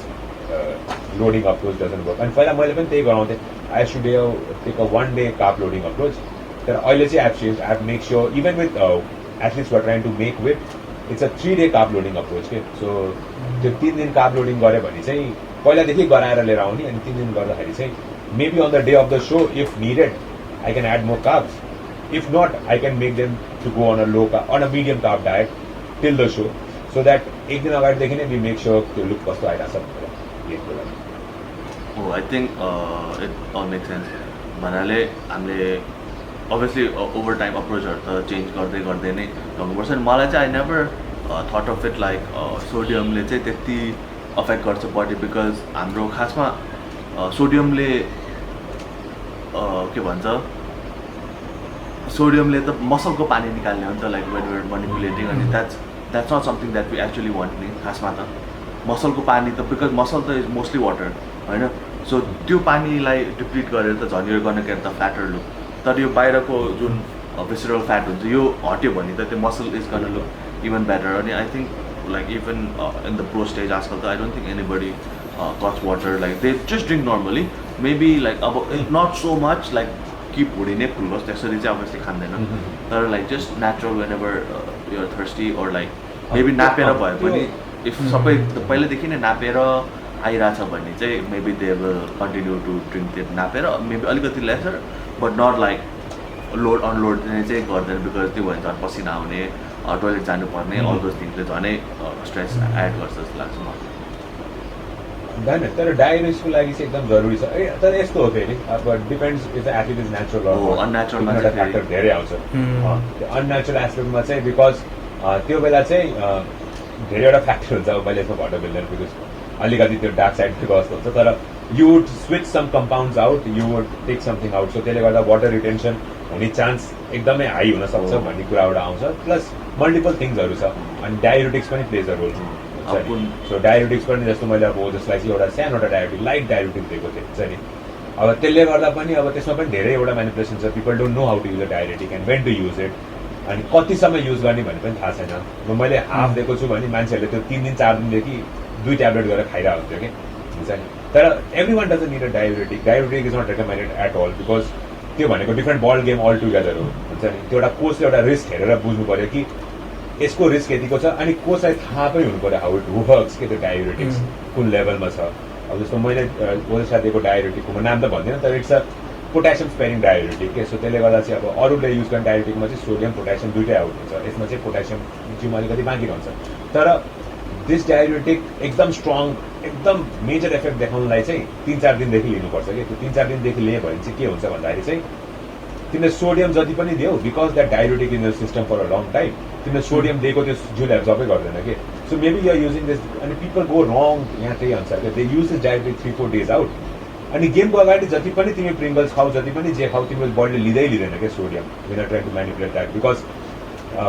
loading approach doesn't work अनि पहिला मैले पनि त्यही गराउँथेँ I should take a one day carb loading approach तर अहिले चाहिँ up change up make sure even with athletes were trying to make weight it's a 3 day carb loading approach के सो त्यो 3 दिन कार्ब लोडिङ गऱ्यो भने चाहिँ पहिलादेखि गराएर लिएर आउने अनि 3 दिन गर्दाखेरि चाहिँ maybe on the day of the show if needed I can add more carbs if not I can make them to go on a medium carb diet till the show so that एक दिन अगाडिदेखि नै we make sure त्यो look कस्तो आइरहेको छ भनेर गेमको लागि Oh, I think it all makes sense. भन्नाले हामीले obviously over time approachहरू त चेन्ज गर्दै गर्दै नै गर्नुपर्छ अनि मलाई चाहिँ I never thought of it like सोडियमले चाहिँ त्यति अफेक्ट गर्छ बडी बिकज हाम्रो खासमा सोडियमले के भन्छ सोडियमले त मसलको पानी निकाल्ने हो नि त लाइक वेन वेयर मनिपुलेटिङ अनि that's not something that we actually want नि खासमा त मसलको पानी त बिकज मसल त इज मोस्टली वाटर होइन सो त्यो पानीलाई डिप्लिट गरेर त झन् यो गर्न के त फ्याटर लुक तर यो बाहिरको जुन भिसरल फ्याट हुन्छ यो हट्यो भने त त्यो मसल इज गर्न लुक इभन बेटर अनि I think like even in the pro stage आजकल त I don't think anybody cuts water like they just drink normally maybe like अब नट सो मच लाइक कि भुँडी नै फुल होस् त्यसरी चाहिँ अभियसली खाँदैन तर like just natural whenever you're thirsty or like maybe नापेर भए पनि इफ सबै पहिल्यैदेखि नै नापेर आइरहेछ भने चाहिँ maybe they will continue to drink त्यो नापेर मेबी अलिकति lesser but not like load unload चाहिँ गर्दैन बिकज त्यो भयो भने झन् पसिना आउने टोइलेट जानुपर्ने अल दोज थिङ्सले झनै स्ट्रेस एड गर्छ जस्तो लाग्छ मलाई होइन तर डायबिटिसको लागि चाहिँ एकदम जरुरी छ तर यस्तो हो फेरि अब depends if the athlete is natural अननेचुरलमा एउटा फ्याक्टर धेरै आउँछ त्यो अननेचुरल एस्पेक्टमा चाहिँ बिकज त्यो बेला चाहिँ धेरैवटा फ्याक्टर हुन्छ अब मैले यसमा भन्न मिल्दैन बिकज अलिकति त्यो डार्क साइडको कस्तो हुन्छ तर you would switch some compounds out you would take something out so त्यसले गर्दा वाटर रिटेन्सन हुने चान्स एकदमै हाई हुनसक्छ भन्ने कुरा एउटा आउँछ प्लस मल्टिपल थिङ्सहरू छ अनि डायबिटिक्स पनि plays a role so diuretics पनि जस्तो मैले अब जसलाई चाहिँ एउटा सानोटा डायबिटिक लाइट डायबिटिक्स दिएको थिएँ हुन्छ नि अब त्यसले गर्दा पनि अब त्यसमा पनि धेरैवटा मेनिपुलेसन छ people don't know how to use a diuretic and when to use it अनि कति समय युज गर्ने भन्ने पनि थाहा छैन अब मैले हाफ दिएको छु भने मान्छेहरूले त्यो 3 दिन 4 दिनदेखि 2 ट्याब्लेट गरेर खाइरहेको हुन्थ्यो कि हुन्छ नि तर every one doesn't need a diuretic is not recommended at all because त्यो भनेको different ball game altogether हो हुन्छ नि त्यो एउटा कोचले एउटा रिस्क हेरेर बुझ्नु पऱ्यो कि यसको रिस्क यतिको छ अनि कोचलाई थाहा पनि हुनु पऱ्यो हाउ इट वर्क्स के त्यो डायबिटिक्स कुन लेभलमा छ अब जस्तो मैले ओजेसलाई दिएको डायबिटिकको नाम त भन्दिनँ तर इट्स अ पोट्यासियम स्पेरिङ डायबिटिक के सो त्यसले गर्दा चाहिँ अब अरूले युज गर्ने डायबिटिकमा चाहिँ सोडियम पोट्यासियम दुइटै आउट हुन्छ यसमा चाहिँ पोट्यासियम जिउमा अलिकति बाँकी रहन्छ तर दिस डायबिटिक एकदम स्ट्रङ एकदम मेजर इफेक्ट देखाउनलाई चाहिँ 3-4 दिनदेखि लिनुपर्छ कि त्यो 3-4 दिनदेखि लियो भने चाहिँ के हुन्छ भन्दाखेरि चाहिँ तिमीले सोडियम जति पनि दियो because that diuretic in your system for a long time तिमीले सोडियम दिएको त्यो जिउले एब्जर्बै गर्दैन कि so maybe you're using this अनि पिपल गो रङ यहाँ त्यही अनुसार क्या they use this diuretic 3-4 days out अनि गेमको अगाडि जति पनि तिमी प्रिङ्गल्स खाऊ जति पनि जे खाऊ तिम्रो बडीले लिँदैन क्या sodium when trying to manipulate that because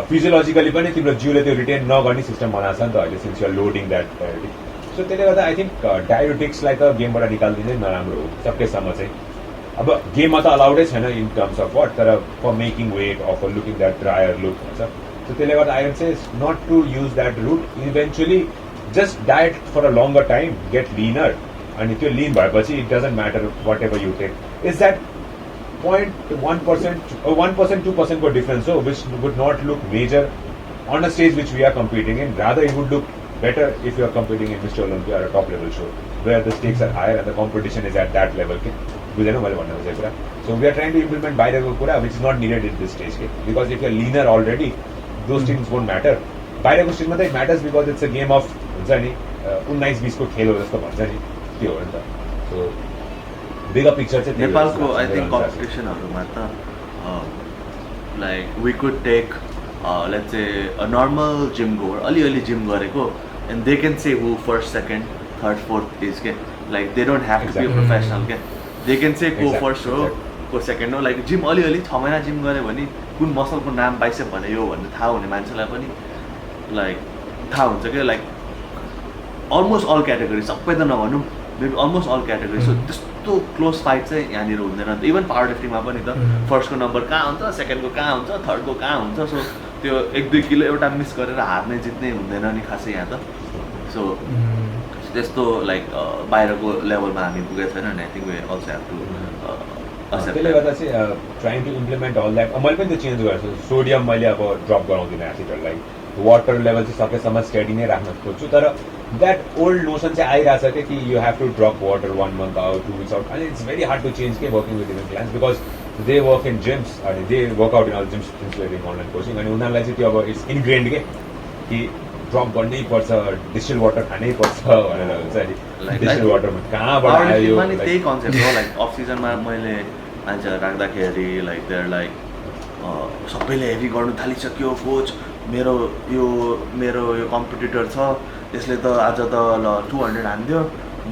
physiologically पनि तिम्रो जिउले त्यो रिटेन नगर्ने सिस्टम बनाएको छ नि त अहिले since you're loading that diabetic so त्यसले गर्दा आई थिङ्क डायबिटिक्सलाई त गेमबाट निकालिदिनै नराम्रो हो सकेसम्म चाहिँ अब गेममा त अलाउडै छैन इन टर्म्स अफ वाट तर for making weight off for looking that dryer look हुन्छ सो त्यसले गर्दा I would say not to use that route eventually just diet for a longer time get leaner अनि त्यो lean भएपछि it doesn't matter whatever you take is that 0.1% or 1% 2% को difference so which would not look major on a stage which we are competing in rather it would look better if you are competing in Mr. Olympia or a top level show where the stakes are higher and the competition is at that level बुझेन मैले भन्नु खोजेको कुरा so we are trying to implement बाहिरको कुरा which is not needed in this stage because if you are leaner already those things won't matter. बाहिरको stage मात्रै matters because it's a game of हुन्छ नि 19-20 खेल हो जस्तो भन्छ नि त्यो हो नि त. सो बिग पिक्चर चाहिँ नेपालको आई थिङ्क कम्पिटिसनहरूमा त like we could take let's say a normal gym goer अलिअलि जिम गरेको and they can say who first second third fourth is के like they don't have to be professional क्या they can say को first हो को second हो like gym अलिअलि 6 महिना जिम गऱ्यो भने कुन मसलको नाम बाइसेप भने यो भन्ने थाहा हुने मान्छेलाई पनि लाइक थाहा हुन्छ क्या लाइक अलमोस्ट अल क्याटेगोरी सबै त नभनौँ maybe almost all category so त्यस्तो क्लोज फाइट चाहिँ यहाँनिर हुँदैन नि त इभन पावर लिफ्टिङमा पनि त फर्स्टको नम्बर कहाँ हुन्छ सेकेन्डको कहाँ हुन्छ थर्डको कहाँ हुन्छ सो त्यो 1-2 किलो एउटा मिस गरेर हार्ने जित्ने हुँदैन नि खासै यहाँ त सो त्यस्तो लाइक बाहिरको लेभलमा हामी पुगेको छैन अनि I think we also have to त्यसले गर्दा चाहिँ trying to implement all that मैले पनि त्यो चेन्ज गरेको छु सोडियम मैले अब ड्रप गराउँदिनँ एसिडहरूलाई वाटर लेभल चाहिँ सकेसम्म स्टेडी नै राख्न खोज्छु तर द्याट ओल्ड नोसन चाहिँ आइरहेको छ कि you have to drop water 1 month out 2 weeks out अनि it's very hard to change के working with even clients because they work in gyms अनि they work out in all gyms including online coaching अनि उनीहरूलाई चाहिँ त्यो अब it's ingrained के कि ड्रप गर्नै पर्छ डिस्टिल वाटर खानै पर्छ भनेर हुन्छ नि डिस्टिल वाटरमा कहाँबाट आयो त्यही कन्सेप्ट हो लाइक अफ सिजनमा मैले मान्छेहरू राख्दाखेरि लाइक देयर लाइक सबैले हेभी गर्नु थालिसक्यो कोच मेरो यो कम्पिटिटर छ यसले त आज त ल 200 हान्दियो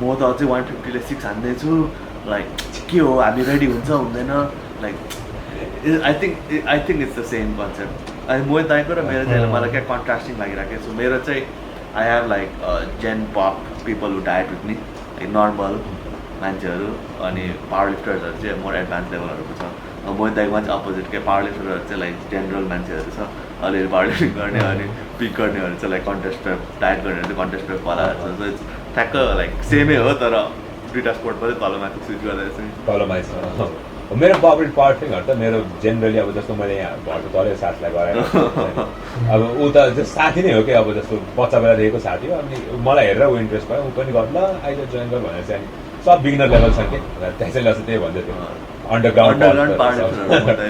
म त अझै 150ले 6 हान्दैछु लाइक के हो हामी रेडी हुन्छ हुँदैन like I think it's the same concept अनि मोहित दाइको र मेरो चाहिँ मलाई क्या कन्ट्रास्टिङ लागिरहेको छ मेरो चाहिँ I have like gen pop people who diet with me like normal मान्छेहरू अनि पावर लिफ्टर्सहरू चाहिँ मोर एडभान्स लेभलहरूको छ मोहित दाइकोमा चाहिँ अपोजिट के पावर लिफ्टरहरू चाहिँ लाइक जेनरल मान्छेहरू छ अलिअलि पावर लिफ्टिङ गर्ने अनि पिक गर्नेहरू चाहिँ लाइक कन्टेस्ट प्रेप डायट गर्नेहरू चाहिँ कन्टेस्ट प्रेप भइरहेको छ सो ठ्याक्क लाइक सेमै हो तर दुइटा स्पोर्ट पनि तलमाथि स्विच गर्दा चाहिँ तलमा मेरो पावर लिफ्टिङहरू त मेरो जेनरली अब जस्तो मैले यहाँ घरको तलै साथीलाई गराएको अब ऊ त साथी नै हो कि अब जस्तो बच्चा बेला देखेको साथी हो अनि मलाई हेरेर ऊ इन्ट्रेस्ट भयो ऊ पनि गर्नु ल अहिले जोइन गर भनेर चाहिँ सब बिगिनर लेभल छ कि त्यहाँ चाहिँ लस त्यही भन्दै थियो अन्डरग्राउन्ड पावर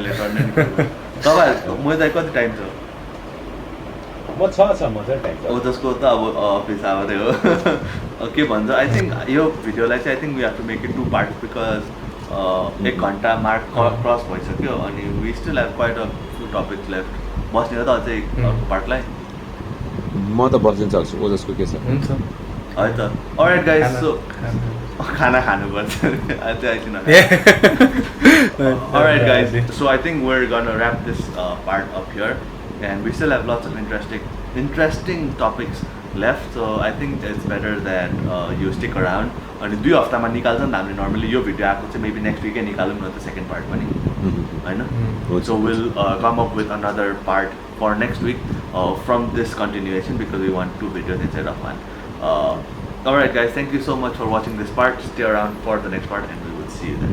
लिफ्टरहरू तपाईँ मोहित दाइ कति टाइम छ म छ मजाले टाइम छ जसको त अब अफिस आवरै हो के भन्छ आई थिङ्क यो भिडियोलाई चाहिँ I think we have to make it 2 parts because 1 घन्टा मार्क क्रस भइसक्यो अनि we still have quite a few topics left बस्ने हो त अझै अर्को पार्टलाई म त बस्दिन सक्छु ओ जसको के छ हुन्छ है त अलराइट गाइस सो खाना खानुपर्छ alright guys so I think we're gonna wrap this part up here and we still have lots of interesting topics left so I think it's better that you stick around अनि 2 हप्तामा निकाल्छ नि हामीले normally यो video आएको चाहिँ maybe next विकै निकालौँ न त सेकेन्ड पार्ट पनि होइन so will come up with another part for next week from this continuation because we want 2 videos instead of 1 alright guys thank you so much for watching this part stay around for the next part and we will see you then